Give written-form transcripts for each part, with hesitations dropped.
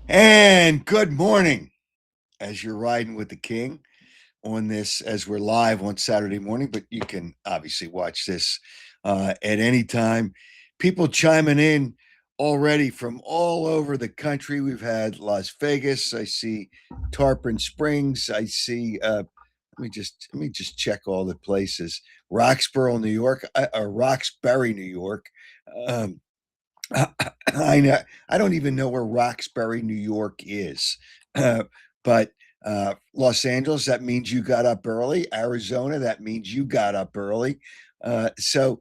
And good morning as you're riding with the king on this, as we're live on Saturday morning, but you can obviously watch this at any time. People chiming in already from all over the country. We've had Las Vegas. I see Tarpon Springs. I see, let me just check all the places. Roxborough, New York, or Roxbury, New York. Um, I know. I don't even know where Roxbury, New York is. But Los Angeles, that means you got up early. Arizona, that means you got up early. So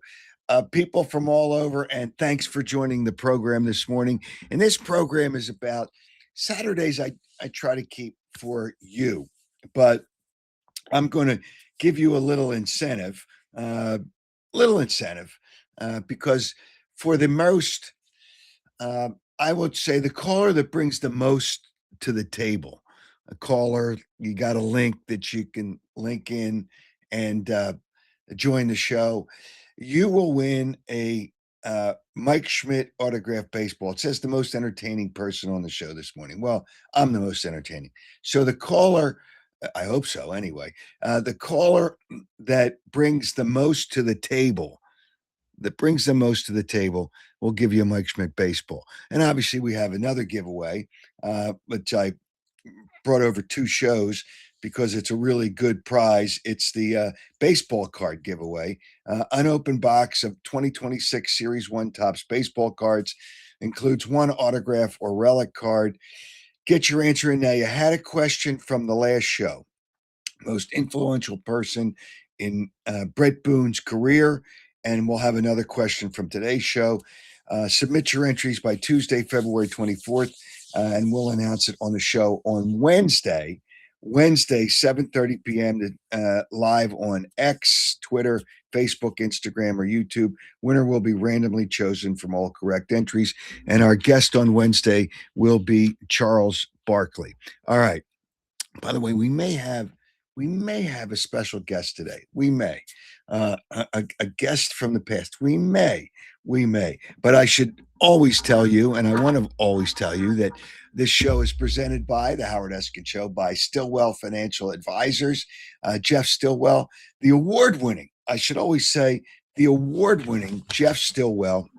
people from all over, and thanks for joining the program this morning. And this program is about Saturdays. I try to keep for you, but I'm going to give you a uh, little incentive, because for the most I would say the caller that brings the most to the table. A caller, you got a link that you can link in and join the show. You will win a Mike Schmidt autographed baseball. It says the most entertaining person on the show this morning. Well, I'm the most entertaining. So the caller, I hope so anyway, the caller that brings the most to the table will give you a Mike Schmidt baseball. And obviously, we have another giveaway, which I brought over two shows because it's a really good prize. It's the baseball card giveaway, unopened box of 2026 Series 1 Topps baseball cards, includes one autograph or relic card. Get your answer in now. You had a question from the last show. Most influential person in Brett Boone's career. And we'll have another question from today's show. Submit your entries by Tuesday, February 24th, and we'll announce it on the show on Wednesday, 7:30 p.m. Live on X, Twitter, Facebook, Instagram, or YouTube. Winner will be randomly chosen from all correct entries. And our guest on Wednesday will be Charles Barkley. All right. By the way, we may have a special guest today. We may a guest from the past. We may. But I should always tell you, and I want to always tell you that this show is presented by the Howard Eskin Show by Stillwell Financial Advisors. Jeff Stillwell, the award-winning. I should always say the award-winning Jeff Stillwell.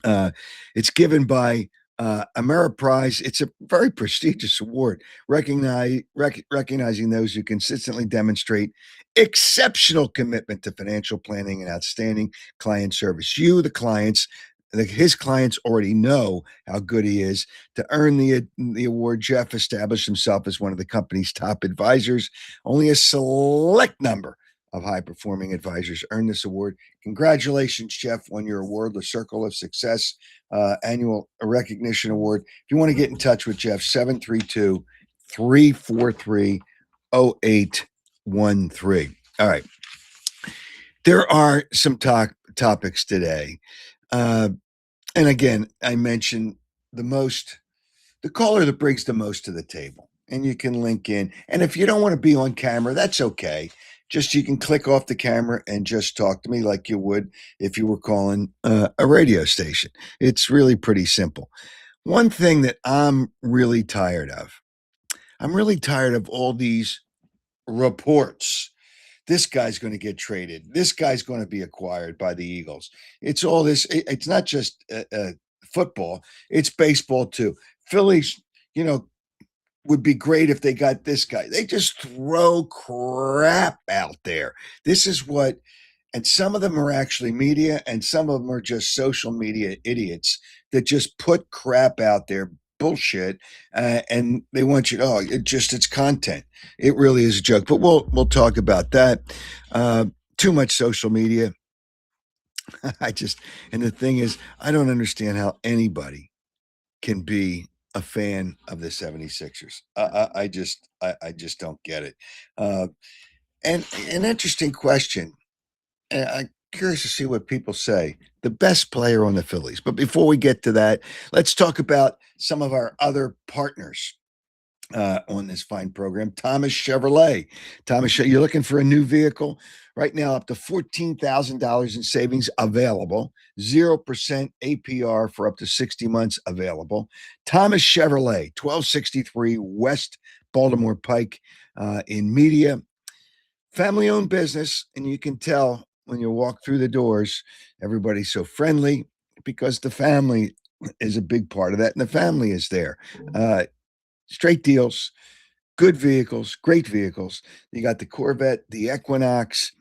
Uh, it's given by Ameriprise. It's a very prestigious award, recognizing those who consistently demonstrate exceptional commitment to financial planning and outstanding client service. You, the clients, his clients already know how good he is. To earn the award, Jeff established himself as one of the company's top advisors. Only a select number of high performing advisors earn this award. Congratulations, Jeff, on your award, the Circle of Success Annual Recognition Award. If you want to get in touch with Jeff, 732-343-0813. All right. There are some topics today. And again, I mentioned the caller that brings the most to the table. And you can link in. And if you don't want to be on camera, that's okay. Just you can click off the camera and just talk to me like you would if you were calling a radio station. It's really pretty simple. One thing that I'm really tired of all these reports. This guy's going to get traded. This guy's going to be acquired by the Eagles. It's all this. It's not just football. It's baseball too. Phillies, you know, would be great if they got this guy. They just throw crap out there. This is what, and some of them are actually media, and some of them are just social media idiots that just put crap out there, bullshit, and they want you to, it's content. It really is a joke. But we'll talk about that. Too much social media. And the thing is, I don't understand how anybody can be a fan of the 76ers. I just don't get it. And an interesting question. And I'm curious to see what people say. The best player on the Phillies. But before we get to that, let's talk about some of our other partners on this fine program. Thomas Chevrolet. Thomas, you're looking for a new vehicle? Right now, up to $14,000 in savings available. 0% APR for up to 60 months available. Thomas Chevrolet, 1263 West Baltimore Pike in Media. Family owned business. And you can tell when you walk through the doors, everybody's so friendly because the family is a big part of that. And the family is there. Straight deals, good vehicles, great vehicles. You got the Corvette, the Equinox,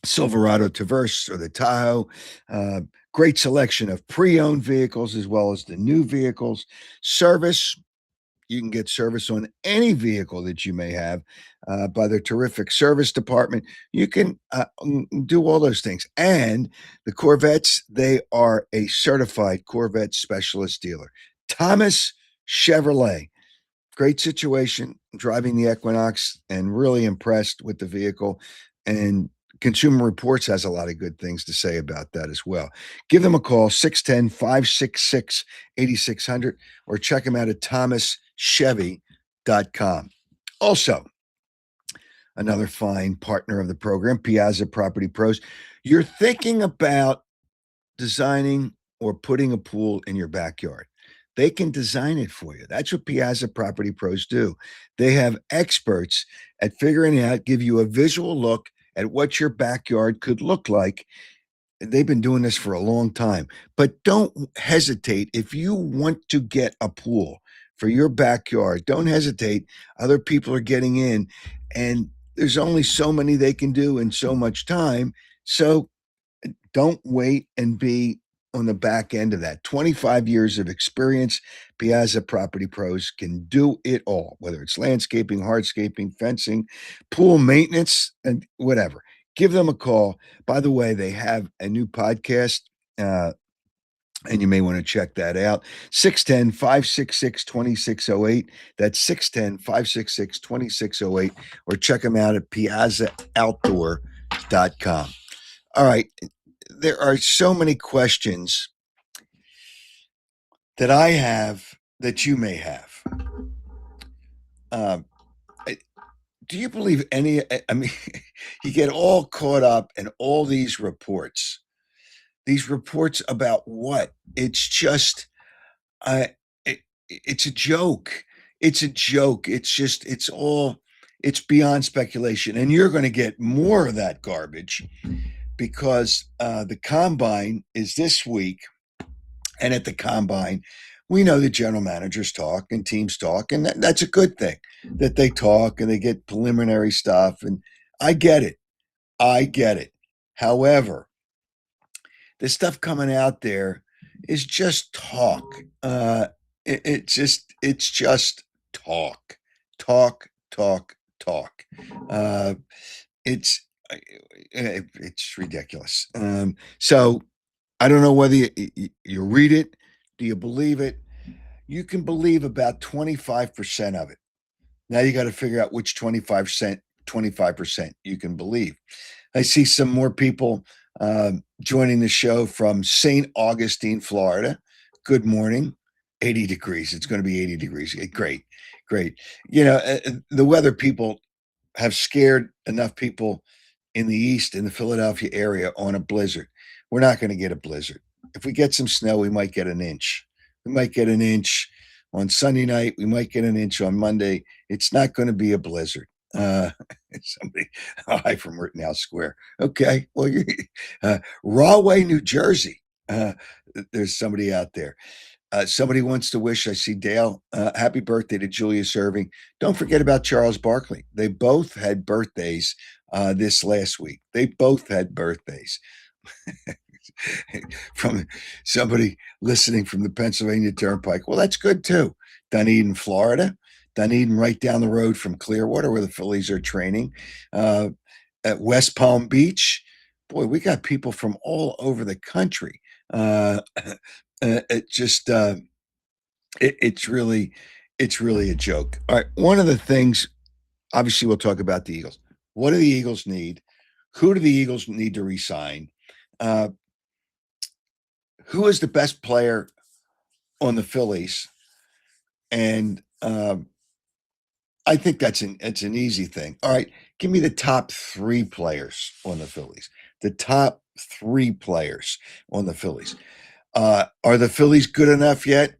Silverado Traverse, or the Tahoe. Uh, Great selection of pre-owned vehicles as well as the new vehicles. Service, you can get service on any vehicle that you may have by their terrific service department. You can do all those things. And the Corvettes, they are a certified Corvette specialist dealer. Thomas Chevrolet. Great situation driving the Equinox and really impressed with the vehicle. And Consumer Reports has a lot of good things to say about that as well. Give them a call, 610 566 8600, or check them out at thomaschevy.com. Also, another fine partner of the program, Piazza Property Pros. You're thinking about designing or putting a pool in your backyard. They can design it for you. That's what Piazza Property Pros do. They have experts at figuring out, give you a visual look at what your backyard could look like. They've been doing this for a long time. But don't hesitate. If you want to get a pool for your backyard, don't hesitate. Other people are getting in, and there's only so many they can do in so much time. So don't wait and be on the back end of that. 25 years of experience. Piazza Property Pros can do it all, whether it's landscaping, hardscaping, fencing, pool maintenance, and whatever. Give them a call. By the way, they have a new podcast. And you may want to check that out. 610 566 2608. That's 610 566 2608. Or check them out at piazzaoutdoor.com. All right. There are so many questions that I have that you may have. Um, do you believe any? I mean, you get all caught up in all these reports. These reports about what? It's just, uh, it's a joke. It's a joke. It's beyond speculation. And you're going to get more of that garbage because the combine is this week. And at the combine, we know the general managers talk and teams talk, and that's a good thing that they talk and they get preliminary stuff. And I get it. I get it. However, the stuff coming out there is just talk. It's just talk, talk, talk, talk. Uh, it's it's ridiculous. So I don't know whether you read it. Do you believe it? You can believe about 25% of it. Now you got to figure out which 25% you can believe. I see some more people joining the show from St. Augustine, Florida. Good morning. 80 degrees. It's going to be 80 degrees. Great. Great. The weather people have scared enough people in the East, in the Philadelphia area, on a blizzard. We're not going to get a blizzard. If we get some snow, we might get an inch. We might get an inch on Sunday night. We might get an inch on Monday. It's not going to be a blizzard. Somebody, hi from Rittenhouse Square. Okay. Well, Rahway, New Jersey. There's somebody out there. Somebody wants to wish, I see Dale, happy birthday to Julius Erving. Don't forget about Charles Barkley. They both had birthdays this last week. They both had birthdays. From somebody listening from the Pennsylvania Turnpike. Well, that's good too. Dunedin, Florida. Dunedin, right down the road from Clearwater, where the Phillies are training. At West Palm Beach. Boy, we got people from all over the country. It's really a joke. All right, one of the things, obviously, we'll talk about the Eagles. What do the Eagles need? Who do the Eagles need to re-sign? Who is the best player on the Phillies? And I think it's an easy thing. All right, give me the top three players on the Phillies. The top three players on the Phillies. Are the Phillies good enough yet?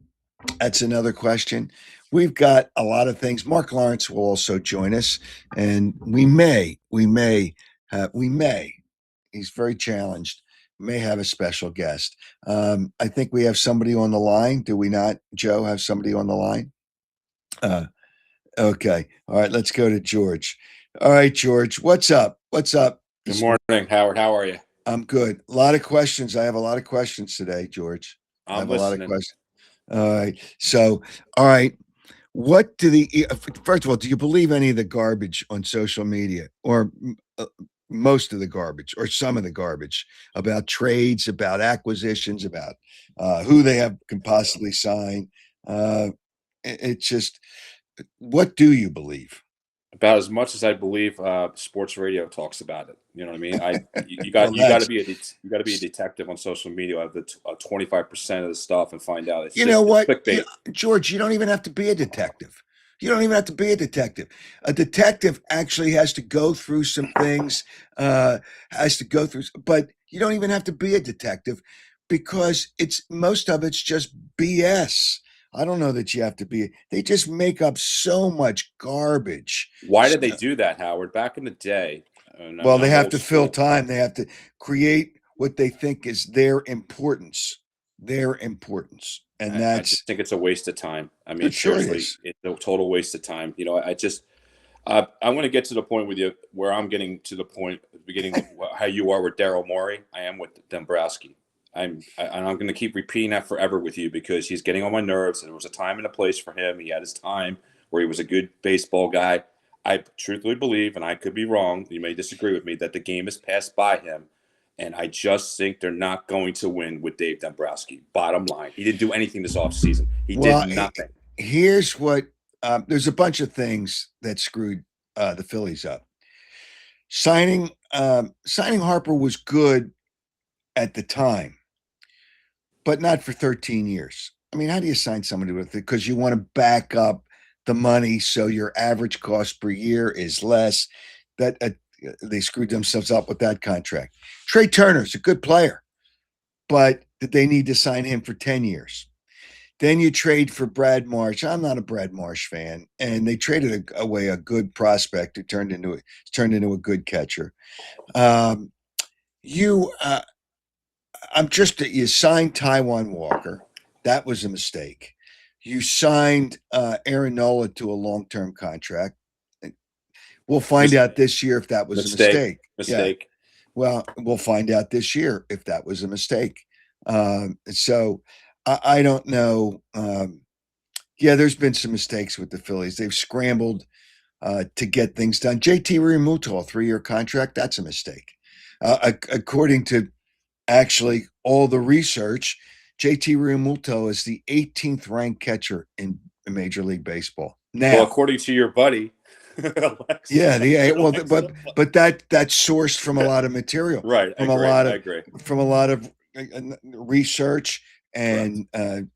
That's another question. We've got a lot of things. Marc Lawrence will also join us, and we may. He's very challenged. May have a special guest. I think we have somebody on the line. Do we not, Joe? Have somebody on the line? Uh, okay. All right. Let's go to George. All right, George. What's up? What's up? Good morning, Howard. How are you? I'm good. A lot of questions. I have a lot of questions today, George. I I'm have a lot of listening. questions. All right. So, all right. What do first of all, do you believe any of the garbage on social media or most of the garbage or some of the garbage about trades, about acquisitions, about who they can possibly sign? Uh, it's just, what do you believe? About as much as I believe sports radio talks about it. You know what I mean? Well, You got to that's, be you got to be a detective on social media. Have the 25% of the stuff and find out you know it's what, clickbait. George, you don't even have to be a detective. You don't even have to be a detective. A detective actually has to go through some things, has to go through, but you don't even have to be a detective because most of it's just BS. I don't know that you have to be. They just make up so much garbage. Why So, did they do that, Howard? Back in the day, and well, they I'm have old to fill school. time. They have to create what they think is their importance, and I that's just think it's a waste of time. I mean, it. Sure, it seriously, is. it's a total waste of time. You know, I just I want to get to the point with you where I'm getting to the point at the beginning of how you are with Daryl Morey. I am with Dombrowski. And I'm going to keep repeating that forever with you because he's getting on my nerves. And there was a time and a place for him. He had his time where he was a good baseball guy. I truthfully believe, and I could be wrong, you may disagree with me, that the game has passed by him. And I just think they're not going to win with Dave Dombrowski. Bottom line, he didn't do anything this offseason. He did Well, nothing. here's what there's a bunch of things that screwed the Phillies up. Signing Harper was good at the time, but not for 13 years. I mean, how do you sign somebody with it? Because you want to back up the money so your average cost per year is less. That they screwed themselves up with that contract. Trey Turner's a good player, but did they need to sign him for 10 years? Then you trade for Brad Marsh. I'm not a Brad Marsh fan, and they traded away a good prospect who turned into a good catcher. Um, you, I'm just you signed Taiwan Walker. That was a mistake. You signed Aaron Nola to a long-term contract. We'll find Mis- out this year if that was a Mistake. mistake. Yeah. Mistake. Well, we'll find out this year if that was a mistake. So I don't know. Yeah, there's been some mistakes with the Phillies. They've scrambled to get things done. JT Realmuto, a 3-year contract, that's a mistake. According to actually all the research, JT Realmuto is the 18th ranked catcher in Major League Baseball. Well, Now, according to your buddy, yeah, but that's sourced from a Yeah, lot of material, right. I from a agree. lot I of agree. research Correct. and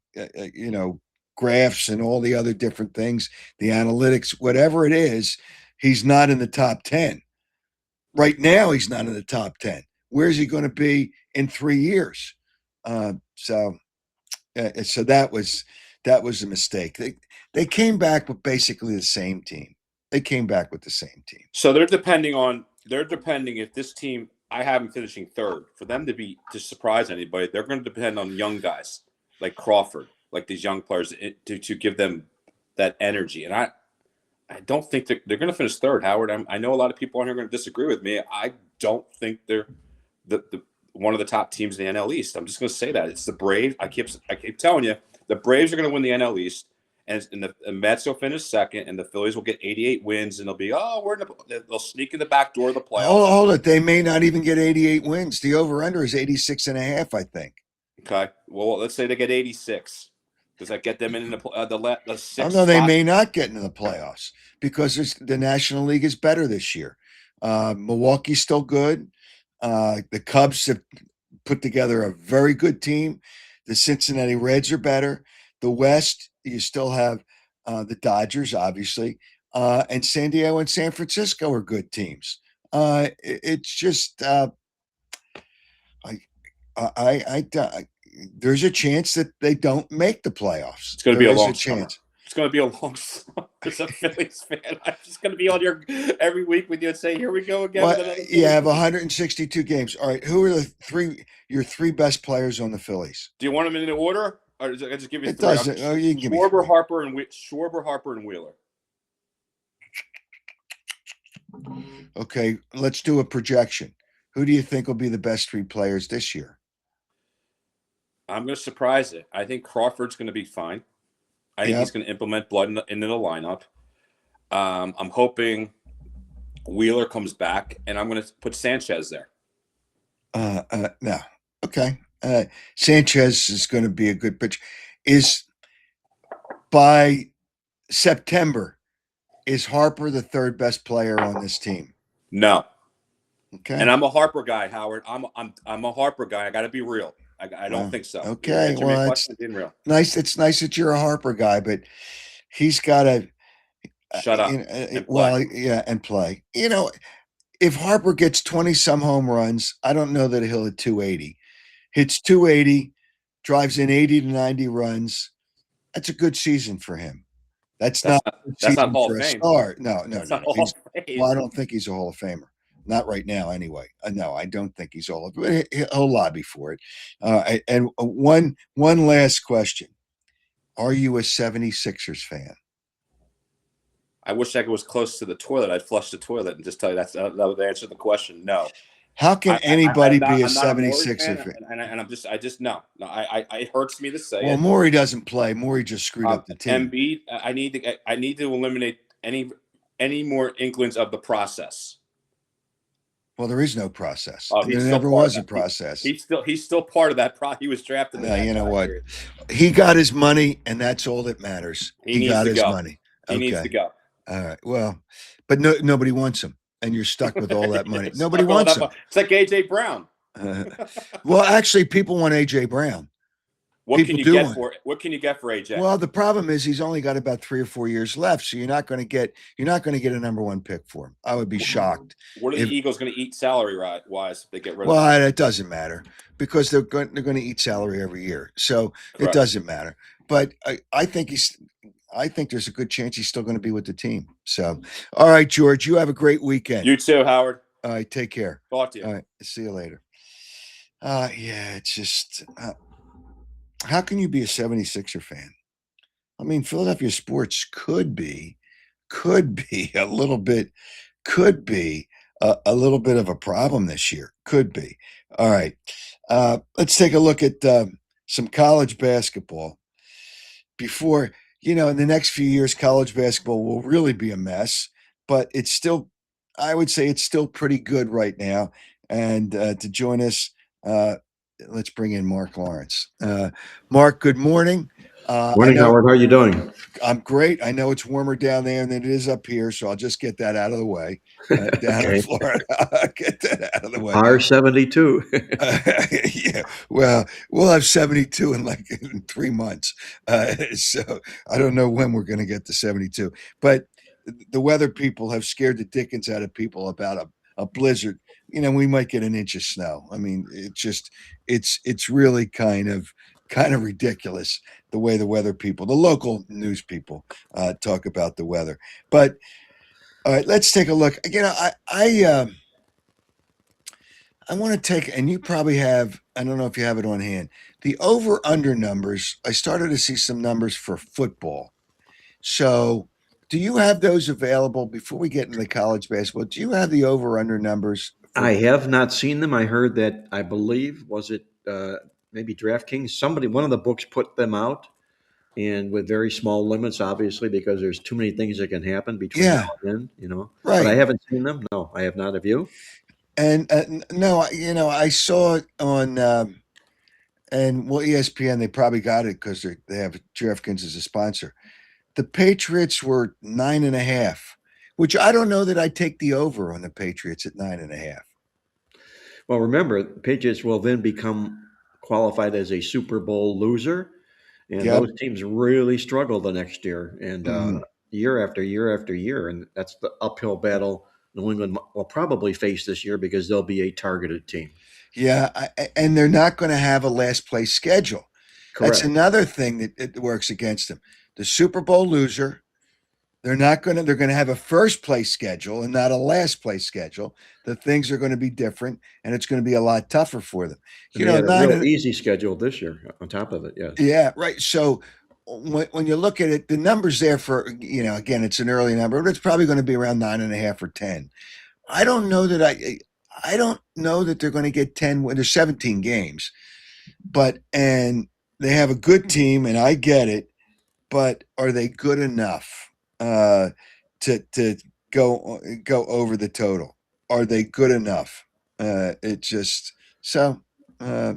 you know, graphs and all the other different things, the analytics, whatever it is. He's not in the top 10 right now. He's not in the top 10. Where's he going to be in 3 years? So that was a mistake. They came back with basically the same team. They came back with the same team. So they're depending if this team I have them finishing third for them to surprise anybody. They're going to depend on young guys like Crawford, like these young players to give them that energy. And I don't think they're going to finish third, Howard. I know a lot of people on here are going to disagree with me. I don't think they're the one of the top teams in the NL East. I'm just going to say that it's the Braves. I keep telling you, the Braves are going to win the NL East, and the Mets will finish second, and the Phillies will get 88 wins, and they'll be they'll sneak in the back door of the playoffs. Hold it. They may not even get 88 wins. The over under is 86 and a half, I think. Okay, well let's say they get 86. Does that get them in the Oh, sixth no, they spot? may not get into the playoffs because the National League is better this year. Milwaukee's still good. The Cubs have put together a very good team. The Cincinnati Reds are better. The West, you still have the Dodgers, obviously. And San Diego and San Francisco are good teams. It's just I, there's a chance that they don't make the playoffs. It's going to be There a is long a summer. chance. It's going to be a long summer. As a Phillies fan, I'm just going to be on your every week with you and say, "Here we go again." Well, with another you Phillies have game." 162 games. All right, who are your three best players on the Phillies? Do you want them in order, or I just give you It three? doesn't. Oh, you can give me Schwarber, three. Schwarber, Harper, and Wheeler. Okay, let's do a projection. Who do you think will be the best three players this year? I'm going to surprise it. I think Crawford's going to be fine. I think he's going to implement Blood into the lineup. I'm hoping Wheeler comes back, and I'm going to put Sanchez there. No. Okay. Sanchez is going to be a good pitcher. Is by September, is Harper the third best player on this team? No. Okay. And I'm a Harper guy, Howard. I'm a Harper guy. I got to be real. I don't think so. Okay. Well, it's real. nice. It's nice that you're a Harper guy, but he's got to shut up. And play. You know, if Harper gets 20 some home runs, I don't know that he'll hit 280. Hits 280, drives in 80 to 90 runs. That's a good season for him. That's not Hall of Fame. Star. No. Well, I don't think he's a Hall of Famer. Not right now, anyway. No, I don't think he's all of it. He'll lobby for it. And one last question. Are you a 76ers fan? I wish I was close to the toilet. I'd flush the toilet and just tell you that would answer the question. No. How can anybody be a 76er fan? And I just no. It hurts me to say it. Well, Morey doesn't play. Morey just screwed up the team. Embiid, I need to eliminate any more inklings of the process. Well, there is no process. Oh, there never was a process. He's still part of that. He was drafted. You know what? Period. He got his money, and that's all that matters. He got his money. He needs to go. All right. Well, but nobody wants him, and you're stuck with all that money. Nobody wants him. It's like AJ Brown. Well, actually, people want AJ Brown. What can you get for AJ? Well, the problem is he's only got about 3 or 4 years left, so you're not going to get a number one pick for him. I would be shocked. What are the Eagles going to eat salary wise if they get rid of him? Well, it doesn't matter because they're going to eat salary every year, so Correct. It doesn't matter. But I think there's a good chance he's still going to be with the team. So, all right, George, you have a great weekend. You too, Howard. All right, take care. Talk to you. All right, see you later. It's just. How can you be a 76er fan? I mean, Philadelphia sports could be a little bit of a problem this year. Could be. All right. Let's take a look at some college basketball. Before, in the next few years, college basketball will really be a mess, but I would say it's still pretty good right now. And to join us, let's bring in Marc Lawrence. Marc, good morning. Morning, Howard. How are you doing? I'm great. I know it's warmer down there than it is up here, so I'll just get that out of the way. Down in Florida, I'll get that out of the way. R72. Yeah. Well, we'll have 72 in 3 months. So I don't know when we're going to get to 72. But the weather people have scared the dickens out of people about a blizzard. We might get an inch of snow. I mean, it's really kind of ridiculous the way the weather people, the local news people, talk about the weather. But all right, let's take a look. I want to take, and you probably have, I don't know if you have it on hand, the over-under numbers. I started to see some numbers for football. So do you have those available before we get into the college basketball? Do you have the over-under numbers? I have not seen them. I heard that, I believe, was it maybe DraftKings? One of the books put them out, and with very small limits, obviously, because there's too many things that can happen between now and then, Right. But I haven't seen them. No, I have not. Have you? And no, I saw it on, ESPN, they probably got it because they have DraftKings as a sponsor. The Patriots were 9.5, which I don't know that I'd take the over on the Patriots at 9.5. Well, remember, the Patriots will then become qualified as a Super Bowl loser, and those teams really struggle the next year. And year after year after year, and that's the uphill battle New England will probably face this year because they'll be a targeted team. Yeah, and they're not going to have a last place schedule. That's Correct. another thing that it works against them. The Super Bowl loser, they're going to have a first place schedule and not a last place schedule. The things are going to be different, and it's going to be a lot tougher for them. And You they know, had a real easy schedule this year on top of it. Yes. yeah, right. So when you look at it, the numbers there for, again, it's an early number, but it's probably going to be around 9.5 or 10. I don't know that I don't know that they're going to get 10 when there's 17 games, and they have a good team, and I get it, but are they good enough to go over the total? Are they good enough? It just so I,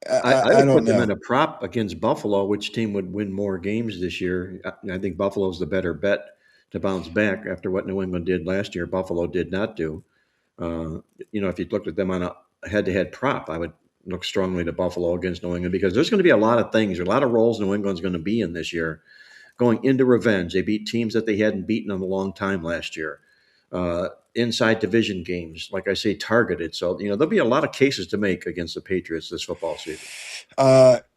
I I would don't put them in know. a prop against Buffalo. Which team would win more games this year? I think Buffalo's the better bet to bounce back after what New England did last year. Buffalo did not do. Uh, if you looked at them on a head-to-head prop, I would look strongly to Buffalo against New England because there's going to be a lot of things, a lot of roles New England's going to be in this year. Going into revenge, they beat teams that they hadn't beaten in a long time last year. Inside division games, like I say, targeted. So there'll be a lot of cases to make against the Patriots this football season.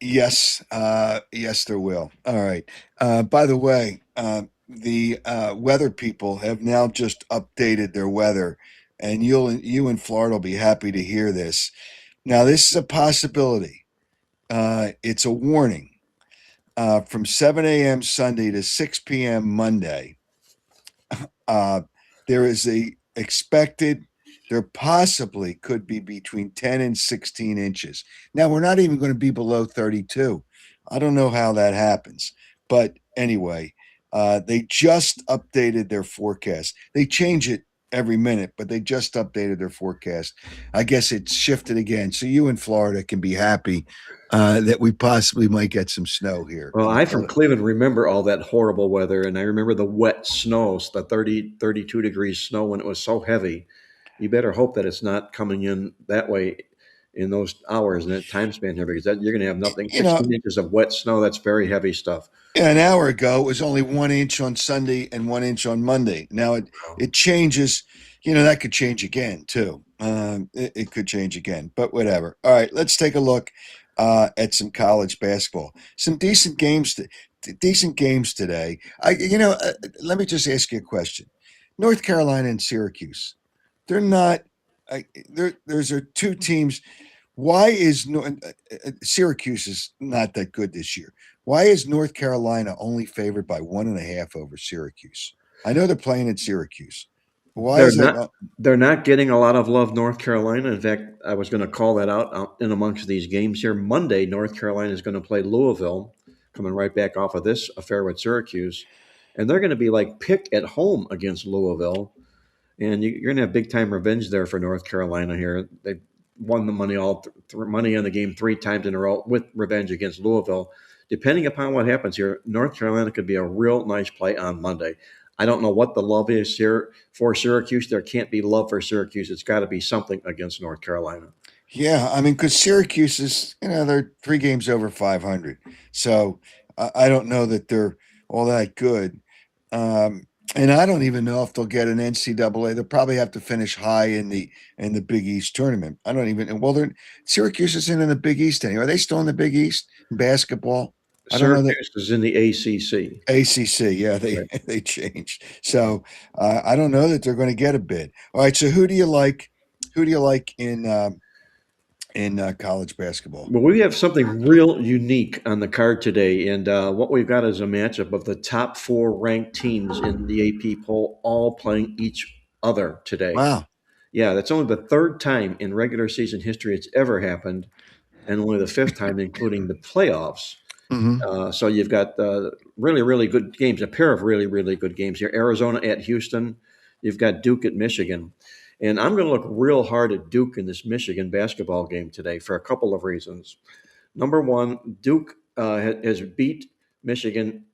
Yes, yes, there will. All right. By the way, the weather people have now just updated their weather, and you in Florida will be happy to hear this. Now, this is a possibility. It's a warning from 7 a.m. Sunday to 6 p.m. Monday. Uh, there is a expected. There possibly could be between 10 and 16 inches. Now, we're not even going to be below 32. I don't know how that happens. But anyway, they just updated their forecast. They change it every minute, but they just updated their forecast. I guess it's shifted again. So you in Florida can be happy that we possibly might get some snow here. Well, I from Cleveland remember all that horrible weather, and I remember the wet snows, the 30, 32 degrees snow when it was so heavy. You better hope that it's not coming in that way in those hours and that time span here because you're going to have nothing. You know, 16 inches of wet snow, that's very heavy stuff. an hour ago, it was only 1 inch on Sunday and 1 inch on Monday. Now it changes. That could change again too. It could change again, but whatever. All right, let's take a look at some college basketball. Some decent games. Decent games today. Let me just ask you a question. North Carolina and Syracuse. They're not. Those are two teams. Why is Syracuse is not that good this year? Why is North Carolina only favored by 1.5 over Syracuse? I know they're playing in Syracuse. Why They're is that? not they're not getting a lot of love, North Carolina. In fact, I was going to call that out in amongst these games here. Monday, North Carolina is going to play Louisville, coming right back off of this affair with Syracuse, and they're going to be like pick at home against Louisville. And you're going to have big time revenge there for North Carolina here. They won the money money in the game 3 times in a row with revenge against Louisville. Depending upon what happens here, North Carolina could be a real nice play on Monday. I don't know what the love is here for Syracuse. There can't be love for Syracuse. It's got to be something against North Carolina. Yeah, I mean, because Syracuse is, they're 3 games over 500. So I don't know that they're all that good. And I don't even know if they'll get an NCAA. They'll probably have to finish high in the Big East tournament. I don't even. Well, Syracuse is in the Big East anyway. Are they still in the Big East in basketball? I don't know that. Syracuse is in the ACC. ACC, yeah, they Right. they changed. So I don't know that they're going to get a bid. All right, so who do you like? Who do you like in college basketball? Well, we have something real unique on the card today, and what we've got is a matchup of the top 4 ranked teams in the AP poll, all playing each other today. Wow. Yeah, that's only the 3rd time in regular season history it's ever happened, and only the 5th time, including the playoffs. Mm-hmm. So you've got really, really good games, a pair of really, really good games here. Arizona at Houston. You've got Duke at Michigan. And I'm going to look real hard at Duke in this Michigan basketball game today for a couple of reasons. Number one, Duke has beat Michigan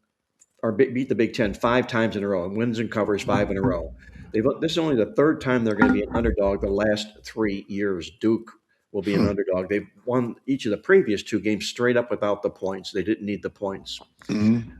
or beat the Big Ten 5 times in a row and wins and covers 5 in a row. This is only the 3rd time they're going to be an underdog the last 3 years. Duke will be an underdog. They've won each of the previous 2 games straight up without the points. They didn't need the points. Mhm.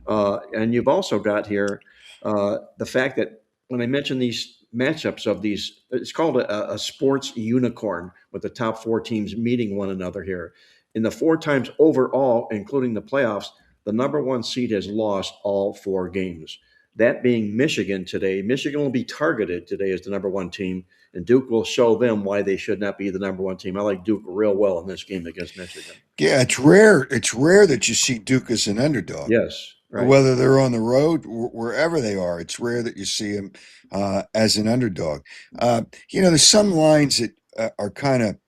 And you've also got here the fact that when I mention these matchups of these, it's called a sports unicorn with the top 4 teams meeting one another here. In the 4 times overall, including the playoffs, the number 1 seed has lost all 4 games. That being Michigan today. Michigan will be targeted today as the number 1 team, and Duke will show them why they should not be the number 1 team. I like Duke real well in this game against Michigan. Yeah, it's rare. It's rare that you see Duke as an underdog. Yes, right. Whether they're on the road, wherever they are, it's rare that you see them as an underdog. There's some lines that are kind of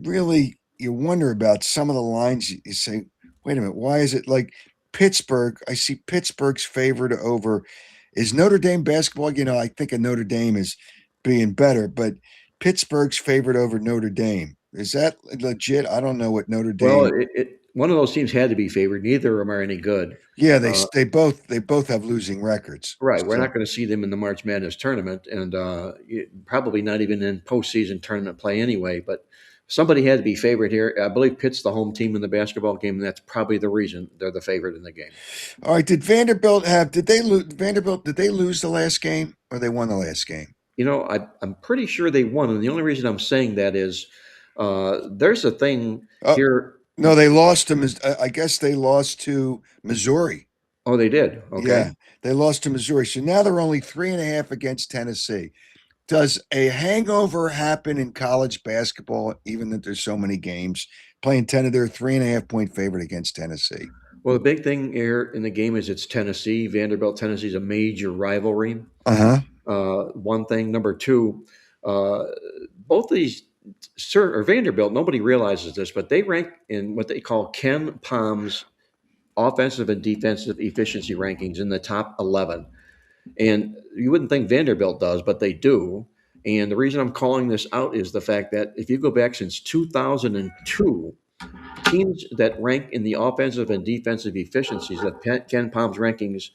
really, you wonder about some of the lines. You say, wait a minute, why is it like Pittsburgh? I see Pittsburgh's favored over. Is Notre Dame basketball? I think of Notre Dame as being better, but Pittsburgh's favored over Notre Dame. Is that legit? I don't know what Notre Dame. Well, one of those teams had to be favored. Neither of them are any good. Yeah, they both have losing records. Right. We're not going to see them in the March Madness tournament, and probably not even in postseason tournament play anyway. But somebody had to be favored here. I believe Pitt's the home team in the basketball game, and that's probably the reason they're the favorite in the game. All right. Did Vanderbilt did they lose the last game, or they won the last game? I'm pretty sure they won, and the only reason I'm saying that is there's a thing here. No, they lost to. I guess they lost to Missouri. Oh, they did. Okay. Yeah, they lost to Missouri. So now they're only 3.5 against Tennessee. Does a hangover happen in college basketball, even that there's so many games? Playing 10, they're 3.5-point favorite against Tennessee. Well, the big thing here in the game is it's Tennessee. Vanderbilt, Tennessee is a major rivalry. One thing. Number 2, both of these, Vanderbilt, nobody realizes this, but they rank in what they call Ken Palm's offensive and defensive efficiency rankings in the top 11. And you wouldn't think Vanderbilt does, but they do. And the reason I'm calling this out is the fact that if you go back since 2002, teams that rank in the offensive and defensive efficiencies of Ken Palm's rankings,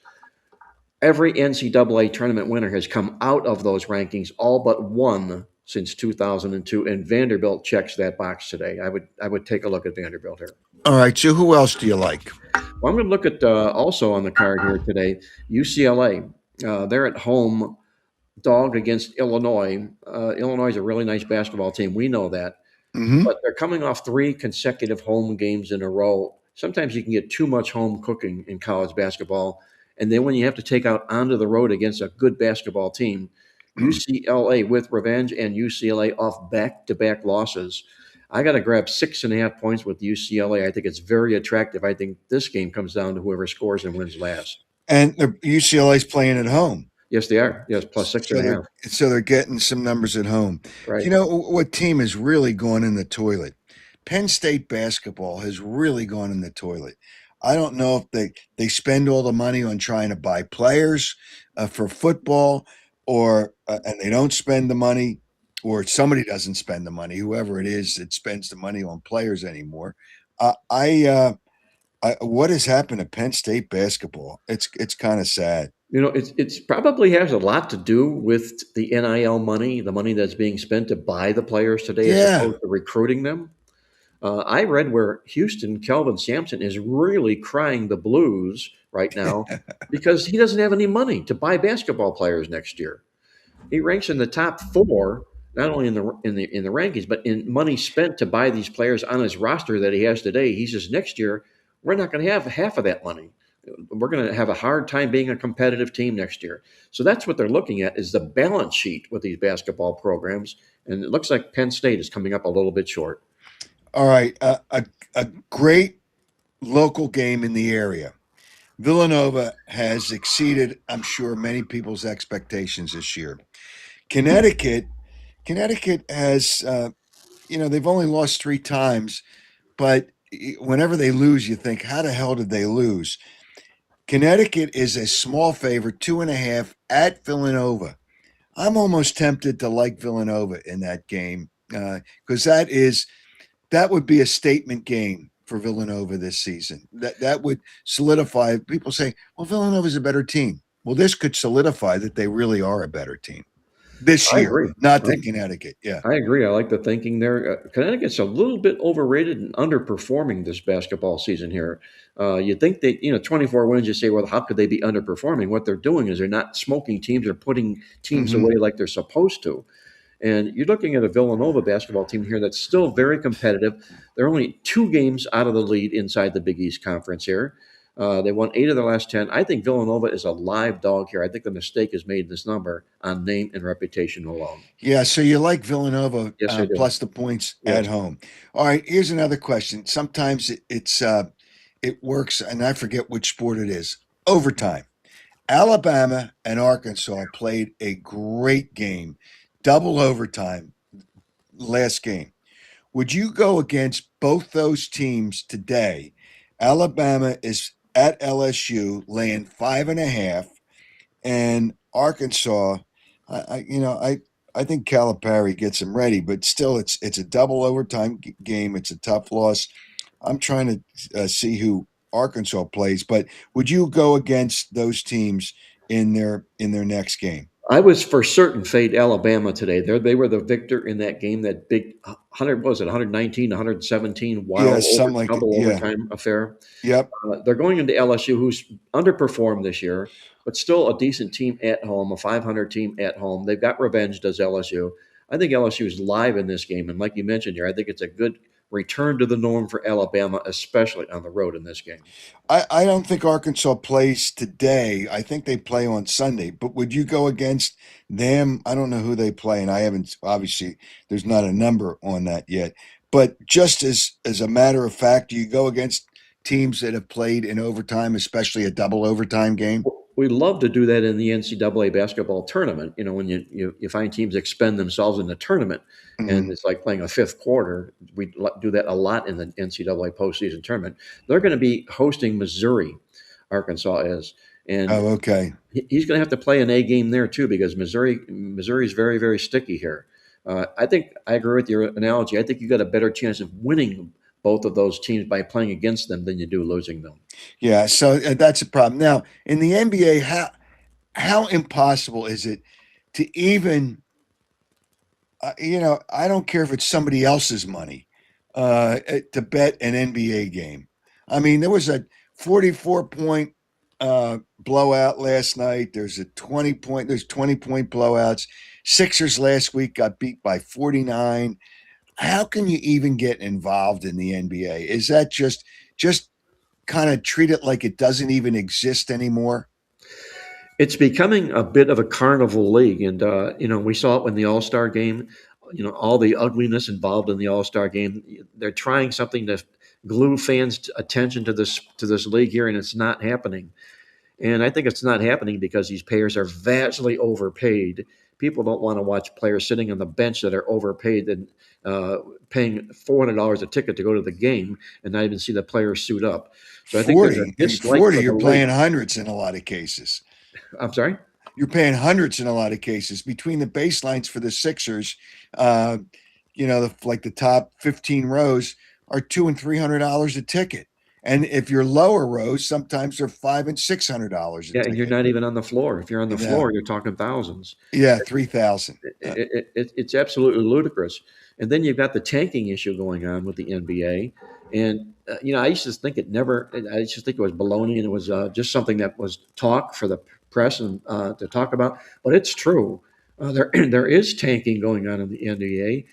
every NCAA tournament winner has come out of those rankings, all but one since 2002, and Vanderbilt checks that box today. I would take a look at Vanderbilt here. All right, so who else do you like? Well, I'm going to look at also on the card here today, UCLA. They're at home, dog against Illinois. Illinois is a really nice basketball team. We know that. Mm-hmm. But they're coming off 3 consecutive home games in a row. Sometimes you can get too much home cooking in college basketball. And then when you have to take out onto the road against a good basketball team, UCLA with revenge and UCLA off back-to-back losses. I got to grab 6.5 points with UCLA. I think it's very attractive. I think this game comes down to whoever scores and wins last. And UCLA's playing at home. Yes, they are. Yes, plus 6.5. So they're getting some numbers at home. Right. You know what team has really gone in the toilet? Penn State basketball has really gone in the toilet. I don't know if they spend all the money on trying to buy players for football, or and they don't spend the money, or somebody doesn't spend the money. Whoever it is that spends the money on players anymore. What has happened to Penn State basketball? It's kind of sad. It's probably has a lot to do with the NIL money, the money that's being spent to buy the players today, as opposed to recruiting them. I read where Houston, Kelvin Sampson, is really crying the blues right now because he doesn't have any money to buy basketball players next year. He ranks in the top 4, not only in the rankings, but in money spent to buy these players on his roster that he has today. He says next year we're not going to have half of that money. We're going to have a hard time being a competitive team next year. So that's what they're looking at, is the balance sheet with these basketball programs. And it looks like Penn State is coming up a little bit short. All right. A great local game in the area. Villanova has exceeded, I'm sure, many people's expectations this year. Connecticut has, they've only lost 3 times, but whenever they lose, you think, how the hell did they lose? Connecticut is a small favorite, 2.5 at Villanova. I'm almost tempted to like Villanova in that game because that would be a statement game for Villanova this season. That would solidify. People say, well, Villanova's a better team. Well, this could solidify that they really are a better team. this I year, agree. not in Connecticut. Yeah. I agree. I like the thinking there. Connecticut's a little bit overrated and underperforming this basketball season here. You think they, 24 wins, you say, well, how could they be underperforming? What they're doing is they're not smoking teams, they're putting teams Hmm. away like they're supposed to. And you're looking at a Villanova basketball team here that's still very competitive. They're only 2 games out of the lead inside the Big East Conference here. They won 8 of their last 10. I think Villanova is a live dog here. I think the mistake is made in this number on name and reputation alone. Yeah. So you like Villanova Yes, I do. plus the points Yes. at home. All right. Here's another question. Sometimes it works, and I forget which sport it is. Overtime. Alabama and Arkansas played a great game, double overtime last game. Would you go against both those teams today? Alabama is at LSU laying 5.5, and Arkansas, I think Calipari gets them ready, but still, it's a double overtime game. It's a tough loss. I'm trying to see who Arkansas plays, but would you go against those teams in their next game? I was for certain fade Alabama today. They were the victor in that game, that big 100, what was it, 119, 117 Yeah, wild something like that. double Yeah. overtime affair. Yep. They're going into LSU, who's underperformed this year, but still a decent team at home, a 500 team at home. They've got revenge, does LSU. I think LSU is live in this game. And like you mentioned here, I think it's a good return to the norm for Alabama, especially on the road in this game. I don't think Arkansas plays today. I think they play on Sunday. But would you go against them? I don't know who they play, and I haven't, obviously there's not a number on that yet. But just as a matter of fact, do you go against teams that have played in overtime, especially a double overtime game? We love to do that in the NCAA basketball tournament. When you find teams expend themselves in the tournament, and Mhm. it's like playing a fifth quarter. We do that a lot in the NCAA postseason tournament. They're going to be hosting Missouri, Arkansas is, and Oh, okay. he's going to have to play an A game there too, because Missouri's very, very sticky here. I think I agree with your analogy. I think you got a better chance of winning both of those teams by playing against them than you do losing them. Yeah, so that's a problem. Now, in the NBA, how impossible is it to even I don't care if it's somebody else's money to bet an NBA game. I mean, there was a 44-point blowout last night. There's 20-point blowouts. Sixers last week got beat by 49. How can you even get involved in the NBA? Is that just kind of treat it like it doesn't even exist anymore? It's becoming a bit of a carnival league, and we saw it in the All Star game. All the ugliness involved in the All Star game. They're trying something to glue fans' attention to this league here, and it's not happening. And I think it's not happening because these players are vastly overpaid. People don't want to watch players sitting on the bench that are overpaid and paying $400 a ticket to go to the game and not even see the players suit up. So I think there's a 40, dislike 40, for the you're playing league. hundreds in a lot of cases. I'm sorry. You're paying hundreds in a lot of cases between the baselines for the Sixers. Uh, like the top 15 rows are $200 and $300 a ticket, and if you're lower rows, sometimes they're $500 and $600 a Yeah, and you're ticket. not even on the floor. If you're on the Yeah, floor, you're talking thousands. yeah, 3,000. It's absolutely ludicrous. And then you've got the tanking issue going on with the NBA. And I used to think I used to think it was baloney, and it was just something that was talk for the press and to talk about. But it's true. There is tanking going on in the NBA.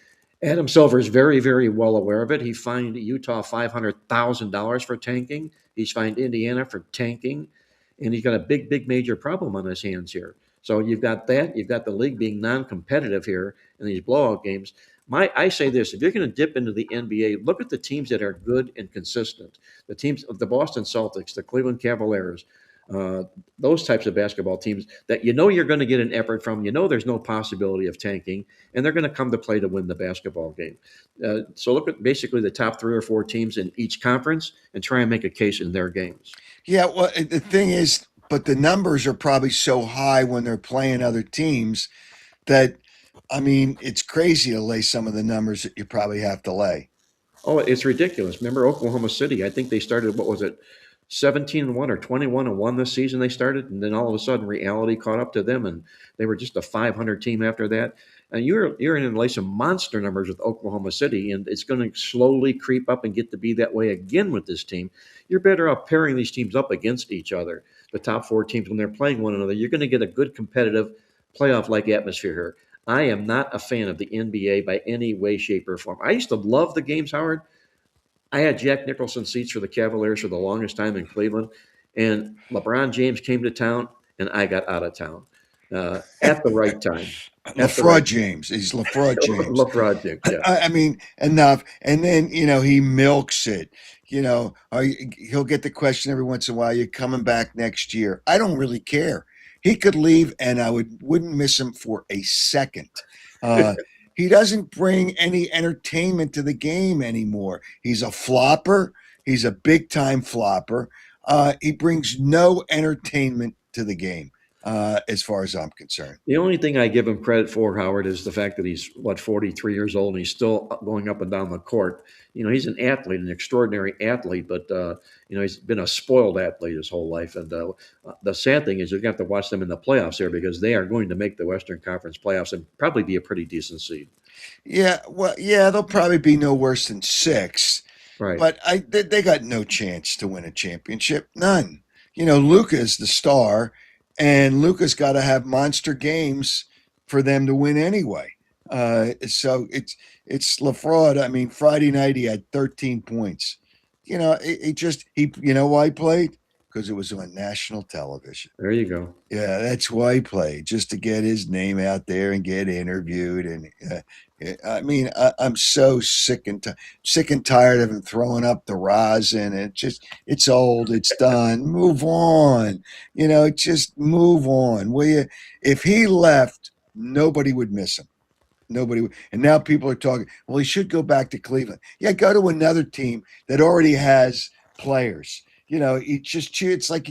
Adam Silver is very, very well aware of it. He fined Utah $500,000 for tanking. He's fined Indiana for tanking, and he's got a big, big major problem on his hands here. So you've got that. You've got the league being non-competitive here in these blowout games. I say this: if you're going to dip into the NBA, look at the teams that are good and consistent. The teams of the Boston Celtics, the Cleveland Cavaliers, uh, those types of basketball teams that you're going to get an effort from. There's no possibility of tanking, and they're going to come to play to win the basketball game. So look at basically the top 3 or 4 teams in each conference and try and make a case in their games. Yeah, well, the thing is, but the numbers are probably so high when they're playing other teams that, I mean, it's crazy to lay some of the numbers that you probably have to lay. Oh, it's ridiculous. Remember Oklahoma City? I think they started, what was it, 17-1 or 21-1 this season they started, and then all of a sudden reality caught up to them, and they were just a 500 team after that. And you're in like some monster numbers with Oklahoma City, and it's going to slowly creep up and get to be that way again with this team. You're better off pairing these teams up against each other, the top four teams, when they're playing one another. You're going to get a good competitive playoff-like atmosphere here. I am not a fan of the NBA by any way, shape, or form. I used to love the games, Howard. I had Jack Nicholson seats for the Cavaliers for the longest time in Cleveland, and LeBron James came to town, and I got out of town at the right time. At the LaFraud right James. He's LaFraud James. LeBron James, yeah. I mean, enough. And then, he milks it. He'll get the question every once in a while, you coming back next year? I don't really care. He could leave and I wouldn't miss him for a second. He doesn't bring any entertainment to the game anymore. He's a flopper. He's a big time flopper. He brings no entertainment to the game, as far as I'm concerned. The only thing I give him credit for, Howard, is the fact that he's 43 years old and he's still going up and down the court. He's an athlete, an extraordinary athlete, but he's been a spoiled athlete his whole life. And the sad thing is you're going to have to watch them in the playoffs here, because they are going to make the Western Conference playoffs and probably be a pretty decent seed. Yeah, well, yeah, they'll probably be no worse than 6. Right. But they got no chance to win a championship. None. Luka's the star, and Luka's got to have monster games for them to win anyway. So it's LaFraud. I mean, Friday night he had 13 points. He why he played? Because it was on national television. There you go. Yeah, that's why he played, just to get his name out there and get interviewed. And I mean, I'm so sick and tired of him throwing up the rosin. It's old, it's done. Move on, just move on, will you? If he left, nobody would miss him. Nobody would. And now people are talking, well, he should go back to Cleveland. Yeah, go to another team that already has players. It's like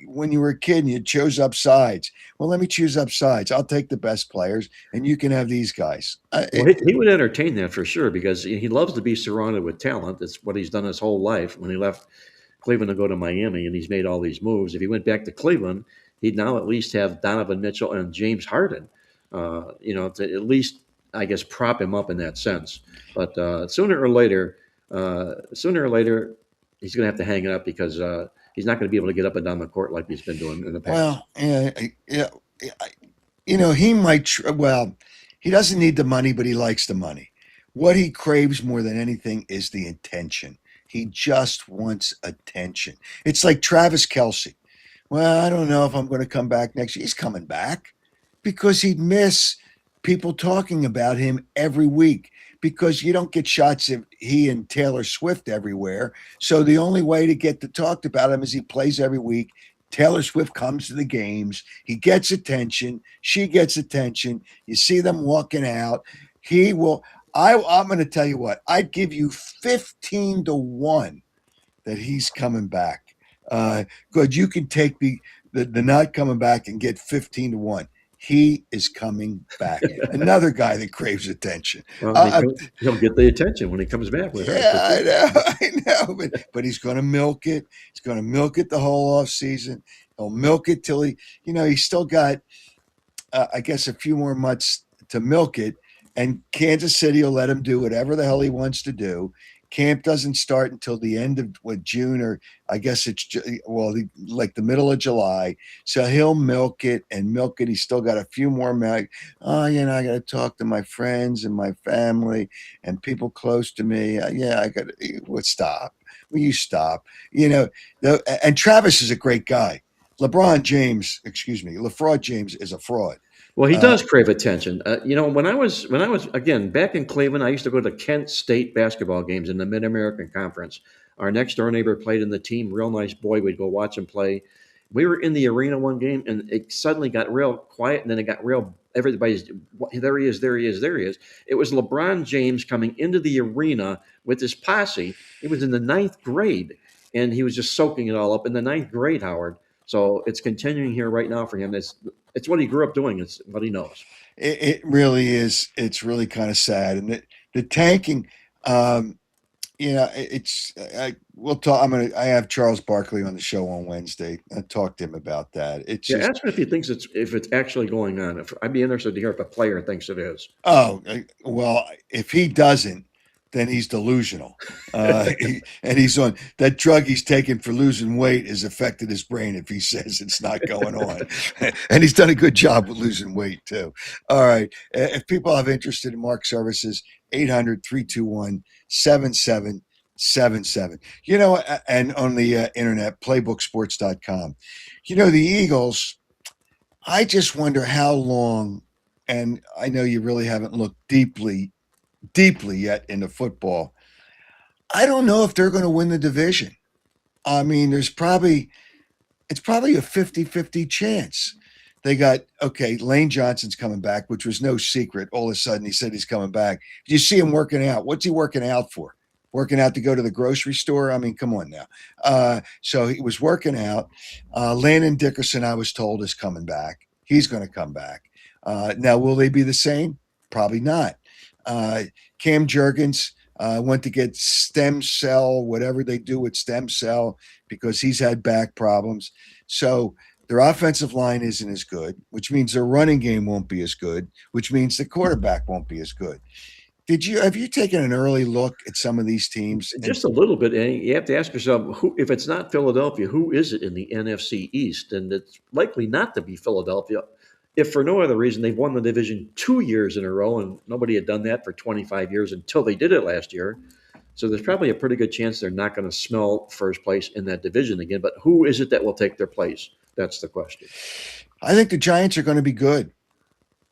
when you were a kid and you chose up sides. Well, let me choose up sides. I'll take the best players, and you can have these guys. He would entertain that for sure, because he loves to be surrounded with talent. That's what he's done his whole life. When he left Cleveland to go to Miami, and he's made all these moves. If he went back to Cleveland, he'd now at least have Donovan Mitchell and James Harden, to at least, I guess, prop him up in that sense. But sooner or later, he's going to have to hang it up, because he's not going to be able to get up and down the court like he's been doing in the past. Well, he might. He doesn't need the money, but he likes the money. What he craves more than anything is the attention. He just wants attention. It's like Travis Kelce. Well, I don't know if I'm going to come back next year. He's coming back because he'd miss people talking about him every week, because you don't get shots of he and Taylor Swift everywhere. So the only way to get to talked about him is he plays every week. Taylor Swift comes to the games. He gets attention. She gets attention. You see them walking out. He will. I'm going to tell you what. I'd give you 15-1 that he's coming back. Good. You can take the not coming back and get 15-1. He is coming back. Another guy that craves attention. Well, he'll get the attention when he comes back with her. I know, but he's going to milk it. He's going to milk it the whole off season. He'll milk it till he's still got, I guess, a few more months to milk it. And Kansas City will let him do whatever the hell he wants to do. Camp doesn't start until the end of June, or I guess it's like the middle of July. So he'll milk it and milk it. He's still got a few more. I got to talk to my friends and my family and people close to me. I got to stop. Will you stop? And Travis is a great guy. LaFraud James is a fraud. Well, he does crave attention. When I was again back in Cleveland, I used to go to Kent State basketball games in the Mid-American Conference. Our next door neighbor played in the team. Real nice boy. We'd go watch him play. We were in the arena one game, and it suddenly got real quiet, and then it got real. Everybody's there. He is. It was LeBron James coming into the arena with his posse. He was in the 9th grade, and he was just soaking it all up in the 9th grade, Howard. So it's continuing here right now for him. It's what he grew up doing. It's what he knows. It really is. It's really kind of sad. And the tanking, we'll talk. I have Charles Barkley on the show on Wednesday. I talk to him about that. It's Yeah, just, ask him if it's actually going on. I'd be interested to hear if a player thinks it is. well, if he doesn't, then he's delusional. And he's on that drug he's taking for losing weight has affected his brain if he says it's not going on. And he's done a good job with losing weight too. All right. If people have interest in Mark services, 800-321-7777. And on the internet, playbooksports.com. The Eagles, I just wonder how long, and I know you really haven't looked deeply yet into football. I don't know if they're going to win the division. I mean, it's probably a 50-50 chance. They got, okay, Lane Johnson's coming back, which was no secret. All of a sudden, he said he's coming back. You see him working out. What's he working out for? Working out to go to the grocery store? I mean, come on now. So he was working out. Landon Dickerson, I was told, is coming back. He's going to come back. Now, will they be the same? Probably not. Cam Jurgens went to get stem cell, whatever they do with stem cell, because he's had back problems. So their offensive line isn't as good, which means their running game won't be as good, which means the quarterback won't be as good. Have you taken an early look at some of these teams? Just a little bit, and you have to ask yourself, who, if it's not Philadelphia, who is it in the NFC East? And it's likely not to be Philadelphia, if for no other reason they've won the division 2 years in a row, and nobody had done that for 25 years until they did it last year. So there's probably a pretty good chance they're not going to smell first place in that division again. But who is it that will take their place? That's the question. I think the Giants are going to be good.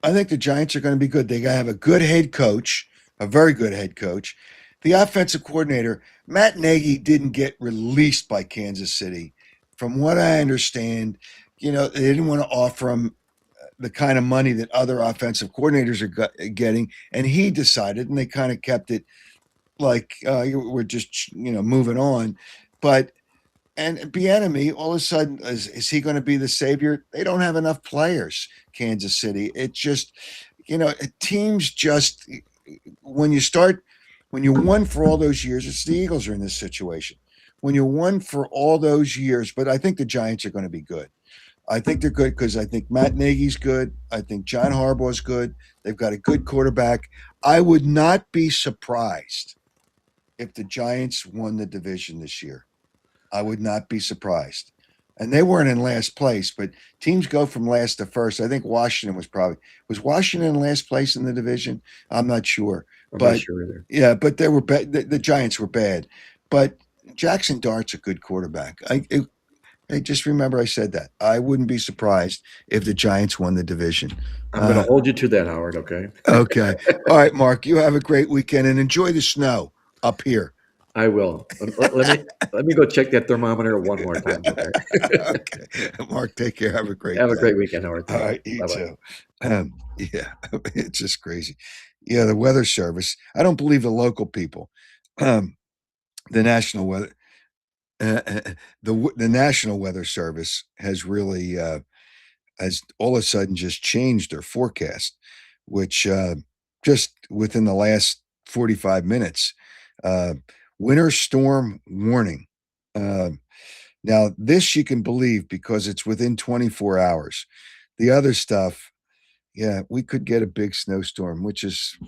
They have a good head coach, a very good head coach. The offensive coordinator, Matt Nagy, didn't get released by Kansas City. From what I understand, they didn't want to offer him the kind of money that other offensive coordinators are getting, and he decided, and they kind of kept it like we're just moving on. But and Bieniemy, all of a sudden, is he going to be the savior? They don't have enough players. Kansas City. It just teams just when you won for all those years, it's the Eagles are in this situation. When you won for all those years, but I think the Giants are going to be good. I think they're good because I think Matt Nagy's good. I think John Harbaugh's good. They've got a good quarterback. I would not be surprised if the Giants won the division this year. I would not be surprised. And they weren't in last place, but teams go from last to first. I think Washington was Washington in last place in the division? I'm not sure. I'm not sure either. Yeah, but they were the Giants were bad. But Jackson Dart's a good quarterback. I just remember I said that. I wouldn't be surprised if the Giants won the division. I'm going to hold you to that, Howard, okay? Okay. All right, Mark, you have a great weekend and enjoy the snow up here. I will. Let me go check that thermometer one more time. Okay. Okay. Mark, take care. Have a great weekend, Howard. All right, you Bye-bye. too. Yeah, it's just crazy. Yeah, the Weather Service. I don't believe the local people. The National Weather, the National Weather Service has really has all of a sudden just changed their forecast, which just within the last 45 minutes. Winter storm warning. Now, this you can believe because it's within 24 hours. The other stuff, yeah, we could get a big snowstorm, which it's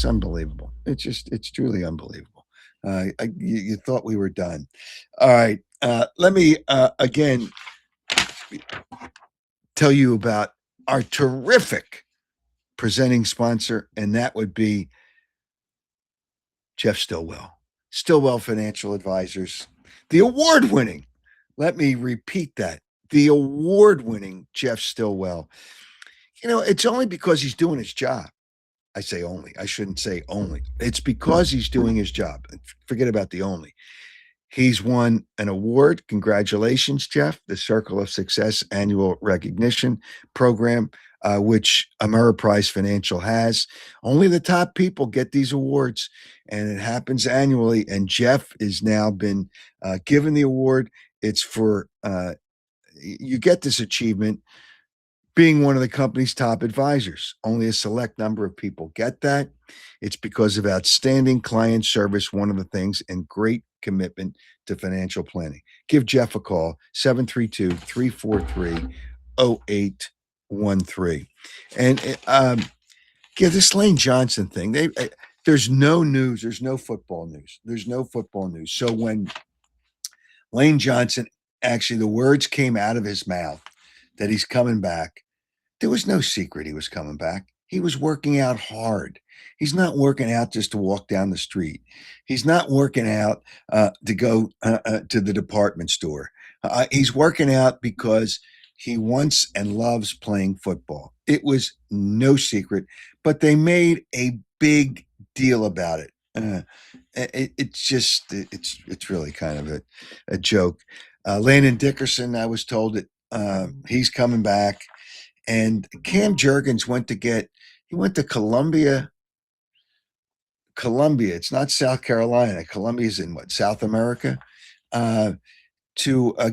unbelievable. It's truly unbelievable. You thought we were done. All right. Let me again tell you about our terrific presenting sponsor, and that would be Jeff Stillwell. Stillwell Financial Advisors, the award-winning, let me repeat that, the award-winning Jeff Stillwell. It's only because he's doing his job. I say only. I shouldn't say only. It's because he's doing his job. Forget about the only. He's won an award. Congratulations, Jeff. The Circle of Success Annual Recognition Program, which Ameriprise Financial has. Only the top people get these awards, and it happens annually. And Jeff has now been given the award. It's for you get this achievement being one of the company's top advisors. Only a select number of people get that. It's because of outstanding client service, one of the things, and great commitment to financial planning. Give Jeff a call, 732-343-0813. And yeah, this Lane Johnson thing, there's no news, there's no football news. There's no football news. So when Lane Johnson, actually the words came out of his mouth that he's coming back, there was no secret he was coming back. He was working out hard. He's not working out just to walk down the street. He's not working out to go to the department store. He's working out because he wants and loves playing football. It was no secret, but they made a big deal about it. It's really kind of a joke. Landon Dickerson, I was told that he's coming back. And Cam Jurgens went to Columbia. It's not South Carolina. Columbia's in what, South America? To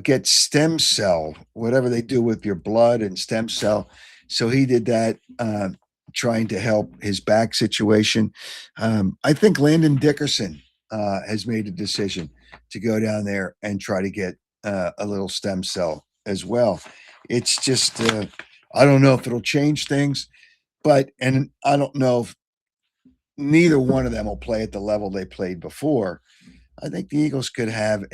get stem cell, whatever they do with your blood and stem cell. So he did that, trying to help his back situation. I think Landon Dickerson has made a decision to go down there and try to get a little stem cell as well. It's just, I don't know if it'll change things, and I don't know if neither one of them will play at the level they played before. I think the Eagles could have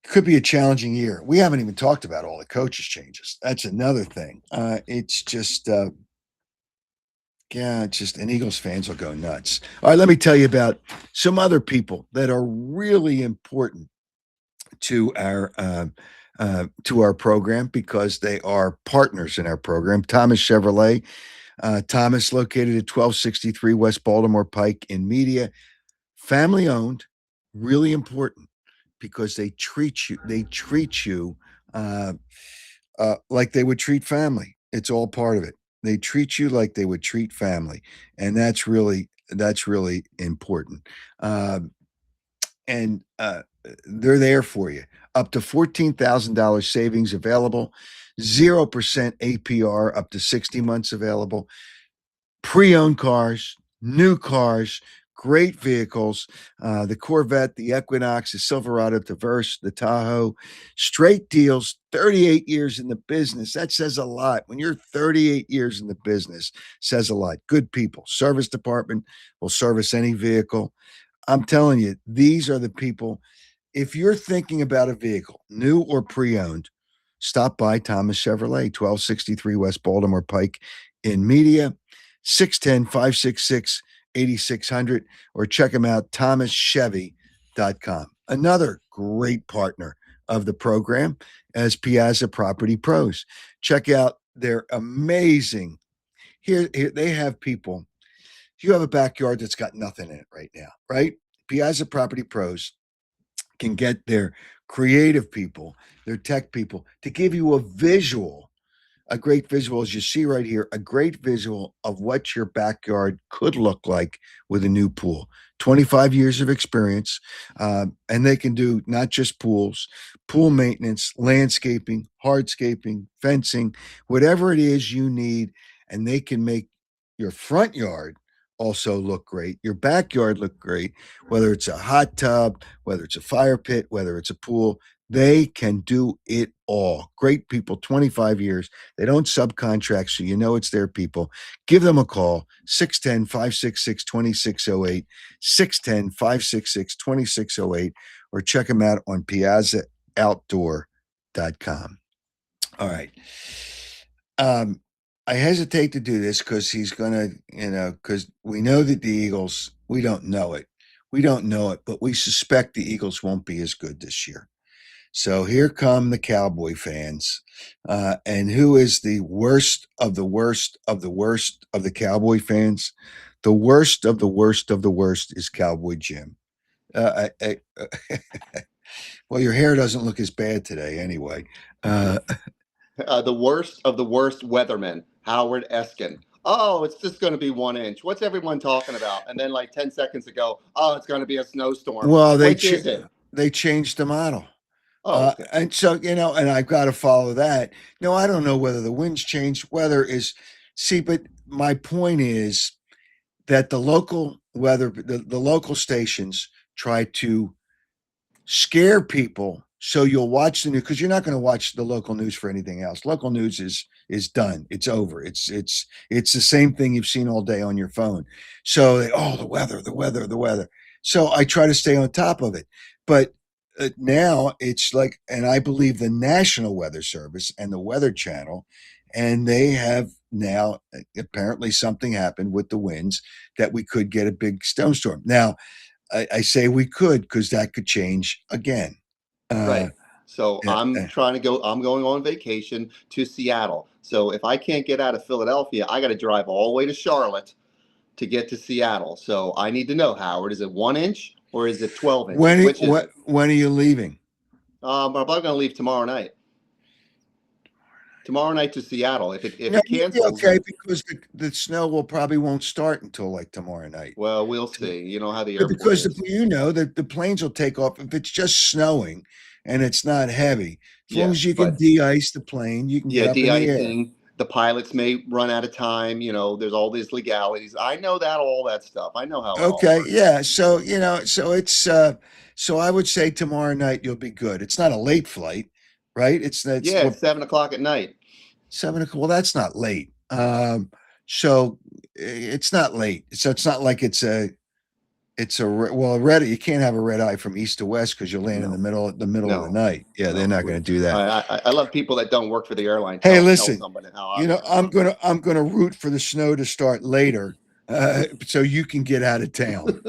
could be a challenging year. We haven't even talked about all the coaches changes. That's another thing. It's just, and Eagles fans will go nuts. All right, let me tell you about some other people that are really important to our program because they are partners in our program. Thomas Chevrolet. Thomas, located at 1263 West Baltimore Pike in Media. Family owned, really important because they treat you like they would treat family. It's all part of it. They treat you like they would treat family. And that's really important. And they're there for you. Up to $14,000 savings available, 0% APR, up to 60 months available. Pre-owned cars, new cars, great vehicles. The Corvette, the Equinox, the Silverado, the Verse, the Tahoe. Straight deals, 38 years in the business. That says a lot. When you're 38 years in the business, says a lot. Good people. Service department will service any vehicle. I'm telling you, these are the people. If you're thinking about a vehicle, new or pre-owned, stop by Thomas Chevrolet, 1263 West Baltimore Pike in Media, 610-566-8600, or check them out, thomaschevy.com. Another great partner of the program as Piazza Property Pros. Check out their amazing, here they have people. You have a backyard that's got nothing in it right now, right? Piazza Property Pros can get their creative people, their tech people, to give you a great visual, as you see right here, a great visual of what your backyard could look like with a new pool. 25 years of experience, and they can do not just pools, pool maintenance, landscaping, hardscaping, fencing, whatever it is you need, and they can make your front yard also look great, your backyard look great, whether it's a hot tub, whether it's a fire pit, whether it's a pool. They can do it all. Great people, 25 years. They don't subcontract, so you know it's their people. Give them a call, 610-566-2608, 610-566-2608, or check them out on piazzaoutdoor.com. All right. I hesitate to do this because he's going to, because we know that the Eagles, we don't know it, but we suspect the Eagles won't be as good this year. So here come the Cowboy fans. And who is the worst of the worst of the worst of the Cowboy fans? The worst of the worst of the worst is Cowboy Jim. Well, your hair doesn't look as bad today anyway. The worst of the worst weatherman, Howard Eskin. Oh, it's just going to be 1 inch. What's everyone talking about? And then like 10 seconds ago, oh, it's going to be a snowstorm. Well, they Which is it? they changed the model. Oh, okay. And so, and I've got to follow that. No, I don't know whether the winds change. Weather is, see, but my point is that the local weather, the local stations try to scare people so you'll watch the news because you're not going to watch the local news for anything else. Local news is done. It's over. It's the same thing you've seen all day on your phone. So the weather, the weather, the weather. So I try to stay on top of it. But now it's like, and I believe the National Weather Service and the Weather Channel, and they have now apparently something happened with the winds that we could get a big snowstorm. Now, I say we could because that could change again. Right. So Yeah, I'm going on vacation to Seattle. So if I can't get out of Philadelphia, I got to drive all the way to Charlotte to get to Seattle. So I need to know, Howard, is it 1 inch or is it 12 inches? Which is it? When are you leaving? I'm probably going to leave tomorrow night. Tomorrow night to Seattle. If it cancels, okay, because the snow probably won't start until like tomorrow night. well, we'll see. You know how the But airport because is. the planes will take off if it's just snowing and it's not heavy. As long Yeah, as you can but de-ice the plane, you can get up in the air. de-icing. The pilots may run out of time. There's all these legalities. I know all that stuff. I know how it all Okay, works. yeah. So so it's so I would say tomorrow night you'll be good. It's not a late flight, right? That's Yeah, it's 7 o'clock at night. 7 o'clock. Well, that's not late. So it's not late. So it's not like it's a red. You can't have a red eye from east to west because you'll land in No. the middle of the No. night. Yeah, they're not going to do that. I love people that don't work for the airline. Hey, Tell listen, somebody how I I'm gonna root for the snow to start later, so you can get out of town.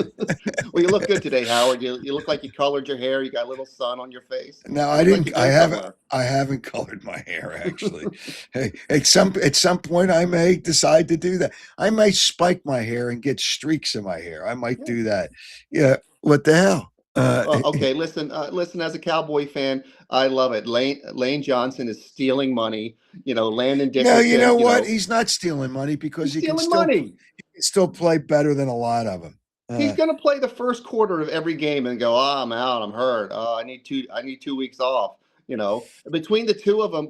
Well, you look good today, Howard. You look like you colored your hair. You got a little sun on your face. No, You I look like didn't. you're I going haven't. somewhere. I haven't colored my hair actually. Hey, at some point, I may decide to do that. I may spike my hair and get streaks in my hair. I might do that. Yeah. What the hell? Well, okay, listen. As a Cowboy fan, I love it. Lane Johnson is stealing money. Landon No, you Dickerson. know what? He's not stealing money because He's he can stealing money. still play better than a lot of them. He's going to play the first quarter of every game and go, "Oh, I'm out. I'm hurt. Oh, I need 2 weeks off." Between the two of them,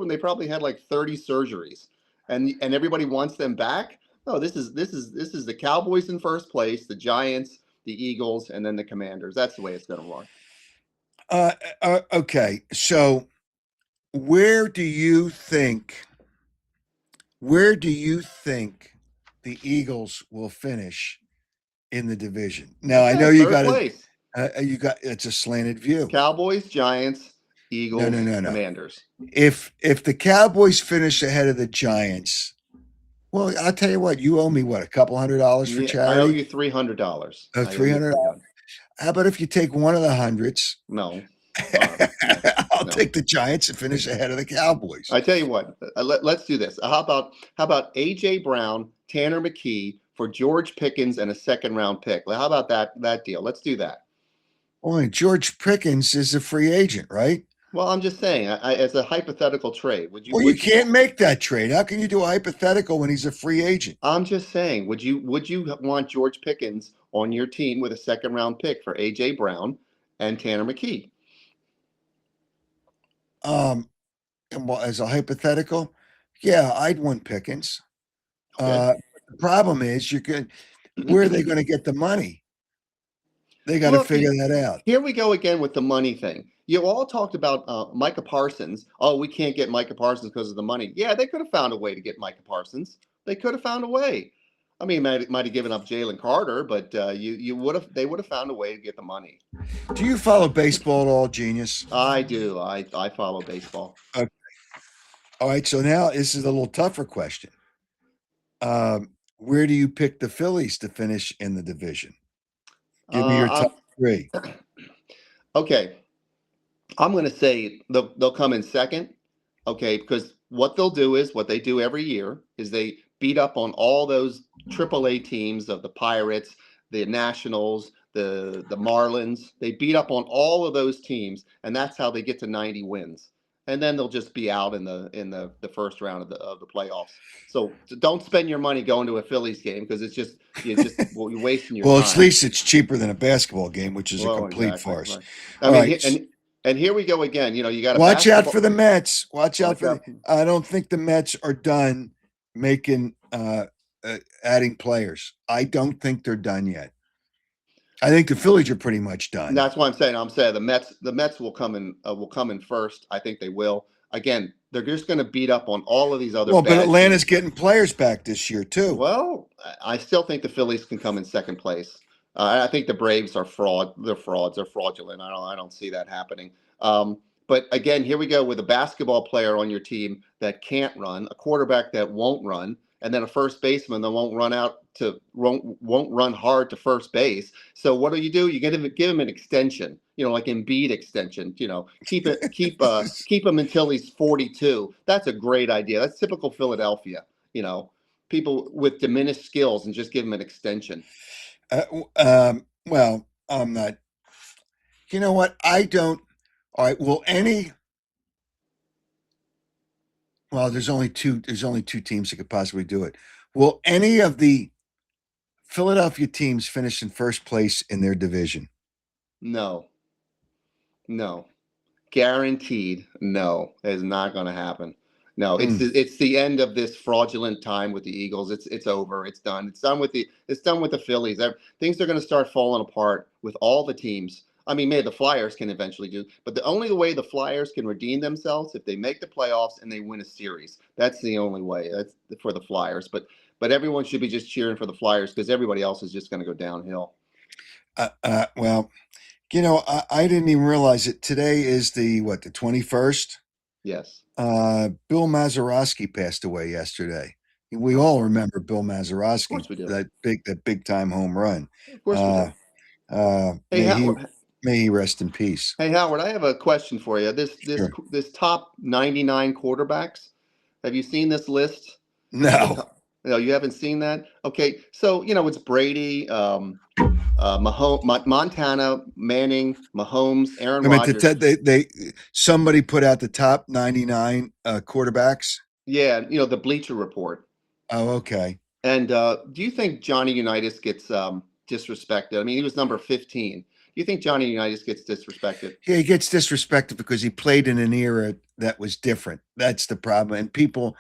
they probably had like 30 surgeries, and everybody wants them back. No, this is the Cowboys in first place, the Giants, the Eagles, and then the Commanders. That's the way it's going to run. Okay, so where do you think the Eagles will finish in the division? Now, I know you Third place. It's a slanted view. Cowboys, Giants, Eagles, No. Commanders. If the Cowboys finish ahead of the Giants, well, I'll tell you what, you owe me a couple $100 for I owe charity. you $300. Oh, $300. How about if you take one of the hundreds? No. I'll take the Giants and finish ahead of the Cowboys. I tell you what, let's do this. How about AJ Brown, Tanner McKee for George Pickens and a second-round pick? How about that deal? Let's do that. Boy, George Pickens is a free agent, right? Well, I'm just saying, as a hypothetical trade, would you? Well, you can't make that trade. How can you do a hypothetical when he's a free agent? I'm just saying, would you want George Pickens on your team with a second-round pick for AJ Brown and Tanner McKee? Well, as a hypothetical, yeah, I'd want Pickens. Okay. The problem is where are they going to get the money? They got to figure that out. Here we go again with the money thing. You all talked about Micah Parsons. Oh, we can't get Micah Parsons because of the money. Yeah, they could have found a way to get Micah Parsons. They could have found a way. I mean, might have given up Jalen Carter, but they would have found a way to get the money. Do you follow baseball at all, Genius? I do. I follow baseball. Okay. All right. So now this is a little tougher question. Where do you pick the Phillies to finish in the division? Give me your top three. Okay. I'm going to say they'll come in second. Okay, because what they'll do is what they do every year is they beat up on all those AAA teams of the Pirates, the Nationals, the Marlins. They beat up on all of those teams, and that's how they get to 90 wins. And then they'll just be out in the first round of the playoffs. So don't spend your money going to a Phillies game because you're wasting your time. Well, at least it's cheaper than a basketball game, which is a complete farce. Right. I mean, And here we go again. You got a Watch out basketball. for the Mets. Watch out Watch for out. I don't think the Mets are done making adding players. I don't think they're done yet. I think the Phillies are pretty much And done. that's what I'm saying. I'm saying the Mets will come in first. I think they will. Again, they're just going to beat up on all of these other Well, but bad Atlanta's teams. getting players back this year too. Well, I still think the Phillies can come in second place. I think the Braves are fraud. They're frauds. They're fraudulent. I don't see that happening. But again, here we go with a basketball player on your team that can't run, a quarterback that won't run, and then a first baseman that won't run hard to first base. So what do? You give him an extension, like Embiid extension. Keep him until he's 42. That's a great idea. That's typical Philadelphia. People with diminished skills and just give them an extension. Well, I'm not. You know what? I don't. All right. Will any? Well, there's only two. There's only two teams that could possibly do it. Will any of the Philadelphia teams finish in first place in their division? No, no, guaranteed. No, it's not going to happen. No, it's the end of this fraudulent time with the Eagles. It's over. It's done. It's done with the Phillies. Things are going to start falling apart with all the teams. I mean, maybe the Flyers can eventually do, but the only way the Flyers can redeem themselves if they make the playoffs and they win a series. That's the only way. That's for the Flyers. But everyone should be just cheering for the Flyers because everybody else is just going to go downhill. Well, I didn't even realize it. Today is the 21st. Yes. Bill Mazeroski passed away yesterday. We all remember Bill Mazeroski, Of course we do. that big time home run. Of course we do. May he rest in peace. Hey Howard, I have a question for you. Sure. This top 99 quarterbacks. Have you seen this list? No. No, you haven't seen that. Okay, so it's Brady, Montana, Manning, Mahomes, Aaron Rodgers. Somebody put out the top 99 quarterbacks. Yeah, the Bleacher Report. Oh, okay. And do you think Johnny Unitas gets disrespected? I mean, he was number 15. Do you think Johnny Unitas gets disrespected? Yeah, he gets disrespected because he played in an era that was different. That's the problem. And people.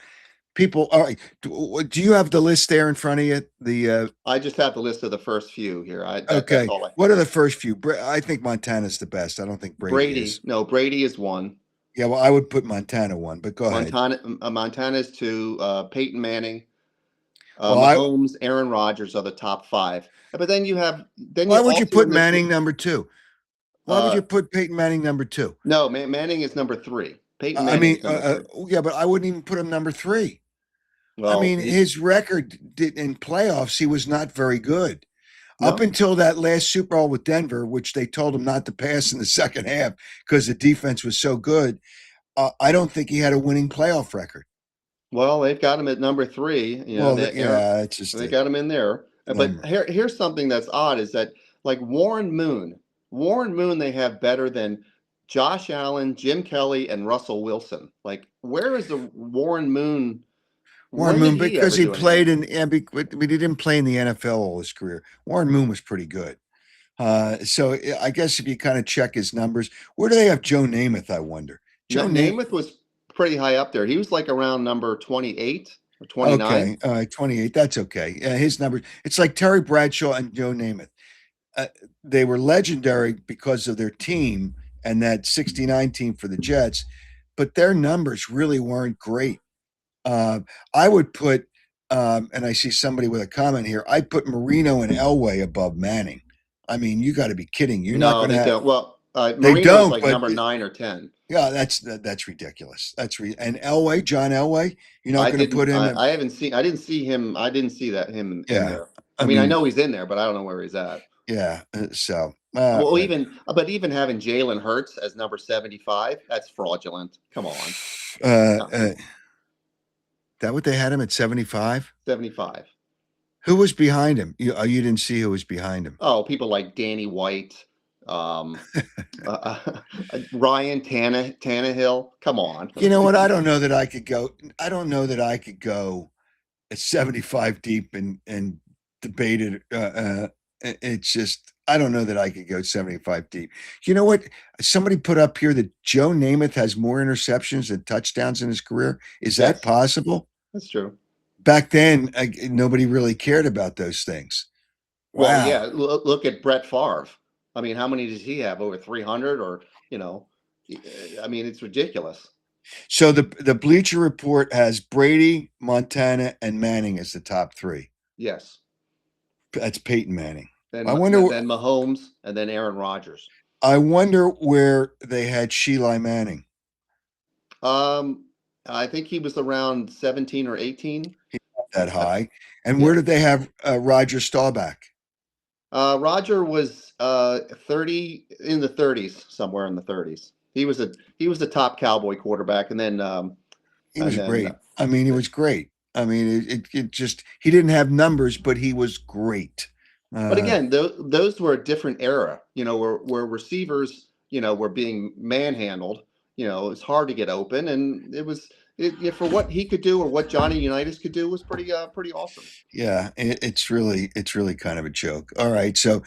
All right. Do you have the list there in front of you? I just have the list of the first few here. Okay. What are the first few? I think Montana's the best. I don't think Brady is. No, Brady is one. Yeah, well, I would put Montana one, but go ahead. Montana's two. Peyton Manning, Mahomes, Aaron Rodgers are the top five. But then you have. Why would you put Manning number two? Why would you put Peyton Manning number two? No, Manning is number three. Peyton Manning. Yeah, but I wouldn't even put him number three. Well, I mean, his record in playoffs, he was not very good. No. Up until that last Super Bowl with Denver, which they told him not to pass in the second half because the defense was so good, I don't think he had a winning playoff record. Well, they've got him at number three. It's just they got him in there. But here's something that's odd is that like Warren Moon, they have better than Josh Allen, Jim Kelly, and Russell Wilson. Like, where is the Warren Moon? Warren Moon, because he played but he didn't play in the NFL all his career. Warren Moon was pretty good. So I guess if you kind of check his numbers, where do they have Joe Namath, I wonder? Joe Namath was pretty high up there. He was like around number 28 or 29. Okay, 28. That's okay. His numbers. It's like Terry Bradshaw and Joe Namath. They were legendary because of their team and that 69 team for the Jets, but their numbers really weren't great. I would put, and I see somebody with a comment here, I'd put Marino and Elway above Manning. I mean, you got to be kidding. You're not going to have. Well, they don't. Like number 9 or 10. Yeah, that's ridiculous. And Elway, John Elway, you're not going to put him. I didn't see him. I didn't see him in there. I mean, I know he's in there, but I don't know where he's at. Yeah. So. Even having Jalen Hurts as number 75, that's fraudulent. Come on. That what they had him at 75? 75. Who was behind him? You didn't see who was behind him. Oh, people like Danny White, Ryan Tannehill. Come on. You know what? I don't know that I could go. I don't know that I could go at 75 deep and debate it. It's just I don't know that I could go 75 deep. You know what? Somebody put up here that Joe Namath has more interceptions than touchdowns in his career. Is Yes. that possible? That's true. Back then, nobody really cared about those things. Well, Wow. yeah. Look at Brett Favre. I mean, how many does he have? Over 300, or I mean, it's ridiculous. So the Bleacher Report has Brady, Montana, and Manning as the top three. Yes. That's Peyton Manning. Then I wonder. then Mahomes, and then Aaron Rodgers. I wonder where they had Sheila Manning. I think he was around 17 or 18. That high. And where did they have Roger Staubach? Roger was 30, in the 30s, somewhere in the 30s. He was the top Cowboy quarterback, and then he was great. I mean, he was great. I mean, it just, he didn't have numbers, but he was great. But again, those were a different era, where receivers, were being manhandled. It's hard to get open, and it was for what he could do, or what Johnny Unitas could do, was pretty awesome. Yeah, it's really kind of a joke. All right, so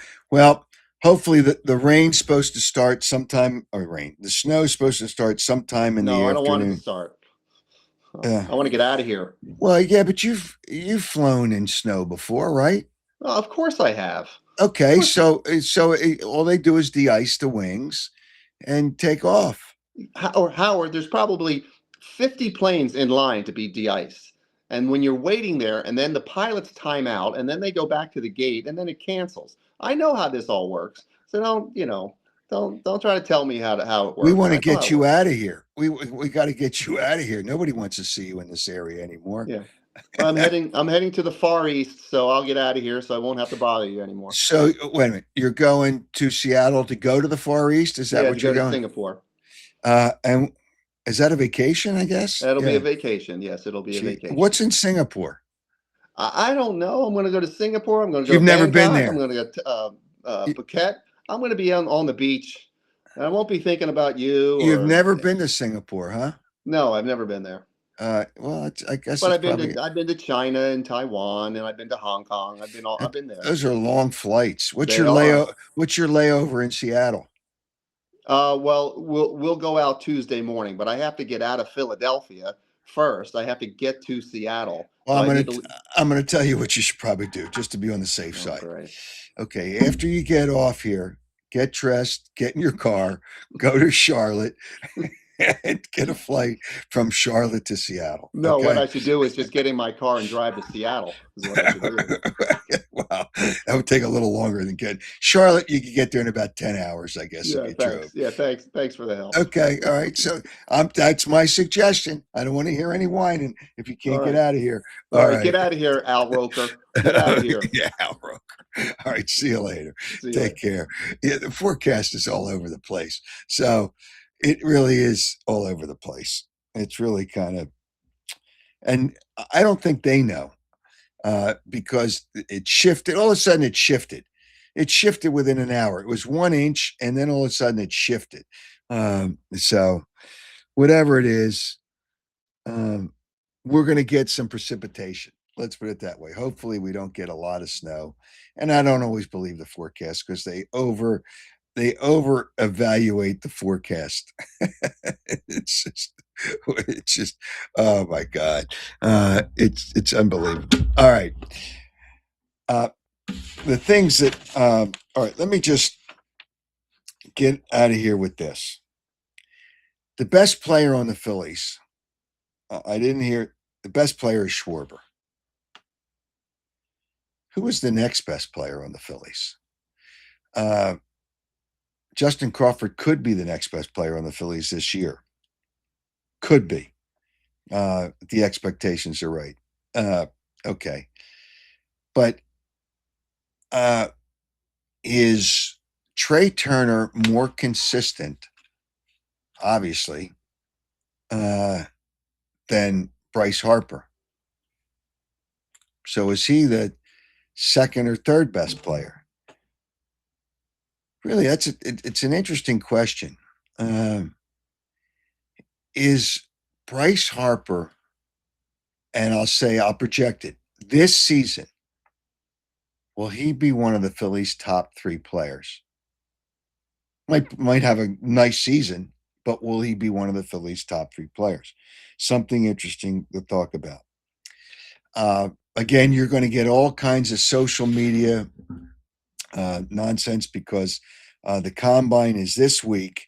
hopefully the rain's supposed to start sometime, the snow's supposed to start sometime in the afternoon. No, I don't want it to start. I want to get out of here. Well, yeah, but you've flown in snow before, right? Oh, of course I have. Okay, so all they do is de-ice the wings and take off. Howard, there's probably 50 planes in line to be de-iced. And when you're waiting there, and then the pilots time out, and then they go back to the gate, and then it cancels. I know how this all works. So don't try to tell me how it works. We want to get you out of here. We got to get you out of here. Nobody wants to see you in this area anymore. Yeah. I'm heading to the Far East, so I'll get out of here, so I won't have to bother you anymore. So wait a minute, you're going to Seattle to go to the Far East? Is that what you're going? To Singapore. And is that a vacation? I guess that'll be a vacation. Yes, it'll be a vacation. What's in Singapore? I don't know. I'm going to go to Singapore. I'm going to go. You've never Bangkok. been there. I'm going to go to Phuket. I'm going to be on the beach. I won't be thinking about you. You've never been to Singapore, huh? No, I've never been there. Well, I guess. But I've been to China and Taiwan, and I've been to Hong Kong. I've been there. Those are long flights. What's your layover in Seattle? Well, we'll go out Tuesday morning, but I have to get out of Philadelphia first. I have to get to Seattle. Well, I'm gonna tell you what you should probably do, just to be on the safe side. Right. Okay, after you get off here, get dressed, get in your car, go to Charlotte, and get a flight from Charlotte to Seattle. No, okay? What I should do is just get in my car and drive to Seattle. Is what I should do. Wow, that would take a little longer than Charlotte. You could get there in about 10 hours, I guess. Yeah, thanks. Yeah, thanks for the help. Okay, all right. So that's my suggestion. I don't want to hear any whining if you can't get out of here. All right, get out of here, Al Roker. Get out of here. Yeah, Al Roker. All right, see you later. Take care. Yeah, the forecast is all over the place. So it really is all over the place. It's really kind of, and I don't think they know because it shifted. All of a sudden it shifted. It shifted within an hour. It was 1 inch, and then all of a sudden it shifted. So whatever it is, we're going to get some precipitation. Let's put it that way. Hopefully we don't get a lot of snow. And I don't always believe the forecast because they over evaluate the forecast. it's just oh my God. It's unbelievable. All right. The things that all right, let me just get out of here with this. The best player on the Phillies, I didn't hear, the best player is Schwarber. Who was the next best player on the Phillies? Justin Crawford could be the next best player on the Phillies this year. Could be. The expectations are right. Okay. But is Trey Turner more consistent, obviously, than Bryce Harper? So is he the second or third best player? Really, it's an interesting question. Is Bryce Harper, and I'll project it, this season, will he be one of the Phillies' top 3 players? Might have a nice season, but will he be one of the Phillies' top 3 players? Something interesting to talk about. Again, you're going to get all kinds of social media nonsense because the combine is this week.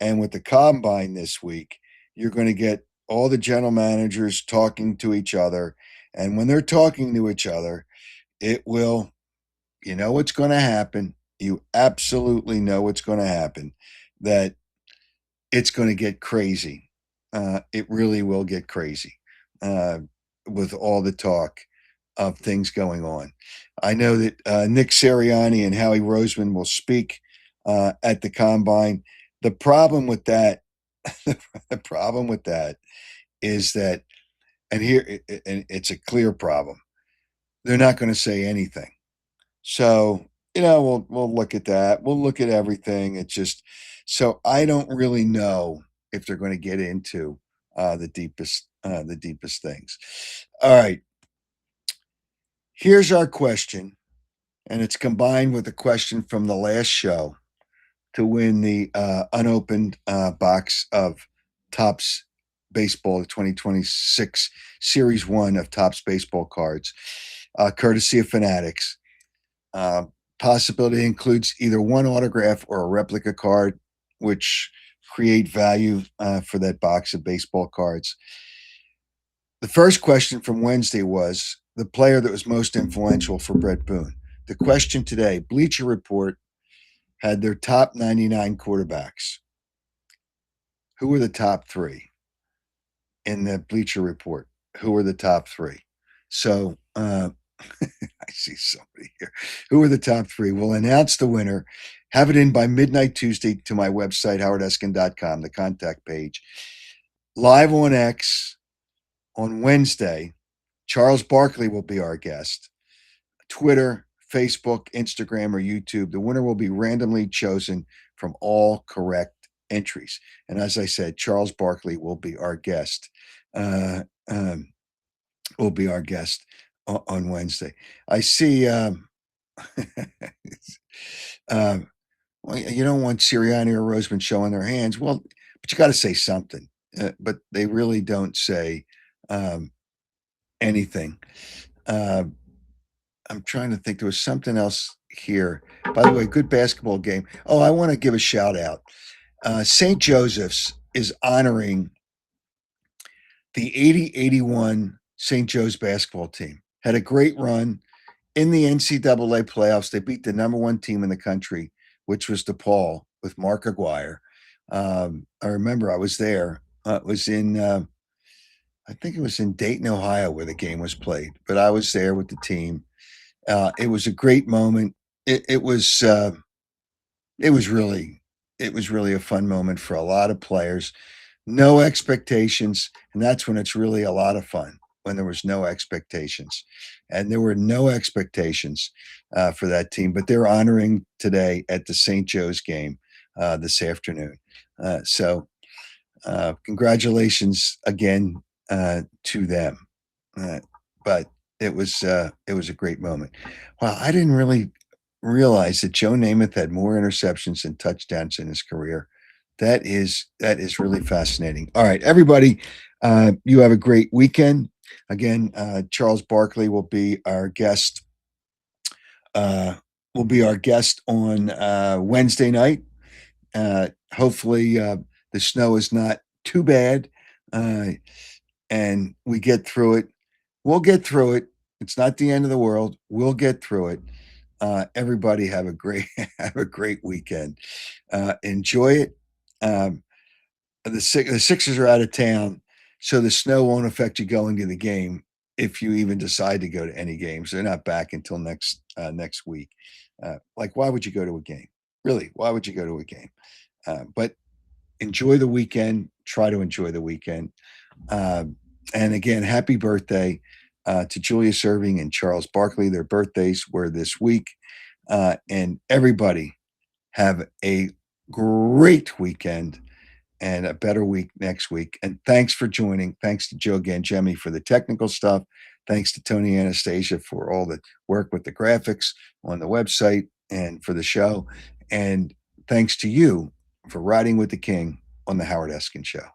And with the combine this week, you're going to get all the general managers talking to each other. And when they're talking to each other, it will, you know what's going to happen. You absolutely know what's going to happen, that it's going to get crazy. It really will get crazy with all the talk of things going on. I know that Nick Sirianni and Howie Roseman will speak at the combine. The problem with that, the problem with that is that, and here, and it's a clear problem. They're not going to say anything. So, we'll look at that. We'll look at everything. It's just, so I don't really know if they're going to get into the deepest things. All right. Here's our question, and it's combined with a question from the last show to win the unopened box of Topps Baseball, the 2026 Series 1 of Topps Baseball cards, courtesy of Fanatics. Possibility includes either one autograph or a replica card, which create value for that box of baseball cards. The first question from Wednesday was the player that was most influential for Brett Boone. The question today, Bleacher Report had their top 99 quarterbacks. Who were the top 3 in the Bleacher Report? Who were the top 3? So I see somebody here. Who are the top 3? We'll announce the winner. Have it in by midnight Tuesday to my website, howardeskin.com, the contact page. Live on X on Wednesday, Charles Barkley will be our guest. Twitter, Facebook, Instagram, or YouTube. The winner will be randomly chosen from all correct entries. And as I said, Charles Barkley will be our guest. Will be our guest on Wednesday. I see. Well, you don't want Sirianni or Roseman showing their hands. Well, but you got to say something. But they really don't say anything. I'm trying to think. There was something else here. By the way, good basketball game. Oh, I want to give a shout out. St. Joseph's is honoring the 80-81 St. Joe's basketball team. Had a great run in the NCAA playoffs. They beat the number 1 team in the country, which was DePaul with Mark Aguirre. I remember I was there. It was in, I think it was in Dayton, Ohio, where the game was played. But I was there with the team. It was a great moment. It was really a fun moment for a lot of players. No expectations, and that's when it's really a lot of fun, when there was no expectations. And there were no expectations for that team, but they're honoring today at the St. Joe's game this afternoon. So congratulations again to them. But it was a great moment. Wow, I didn't really realize that Joe Namath had more interceptions and touchdowns in his career. That is really fascinating. All right, everybody, you have a great weekend. Again, Charles Barkley will be our guest. On Wednesday night. Hopefully, the snow is not too bad, and we get through it. We'll get through it. It's not the end of the world. We'll get through it. Everybody have a great weekend. Enjoy it. The Sixers are out of town, so the snow won't affect you going to the game if you even decide to go to any games. They're not back until next week. Why would you go to a game? Really, why would you go to a game? But enjoy the weekend. Try to enjoy the weekend. And again, happy birthday to Julius Erving and Charles Barkley. Their birthdays were this week. And everybody have a great weekend and a better week next week. And thanks for joining. Thanks to Joe Gangemi for the technical stuff. Thanks to Tony Anastasia for all the work with the graphics on the website and for the show. And thanks to you for riding with the king on the Howard Eskin Show.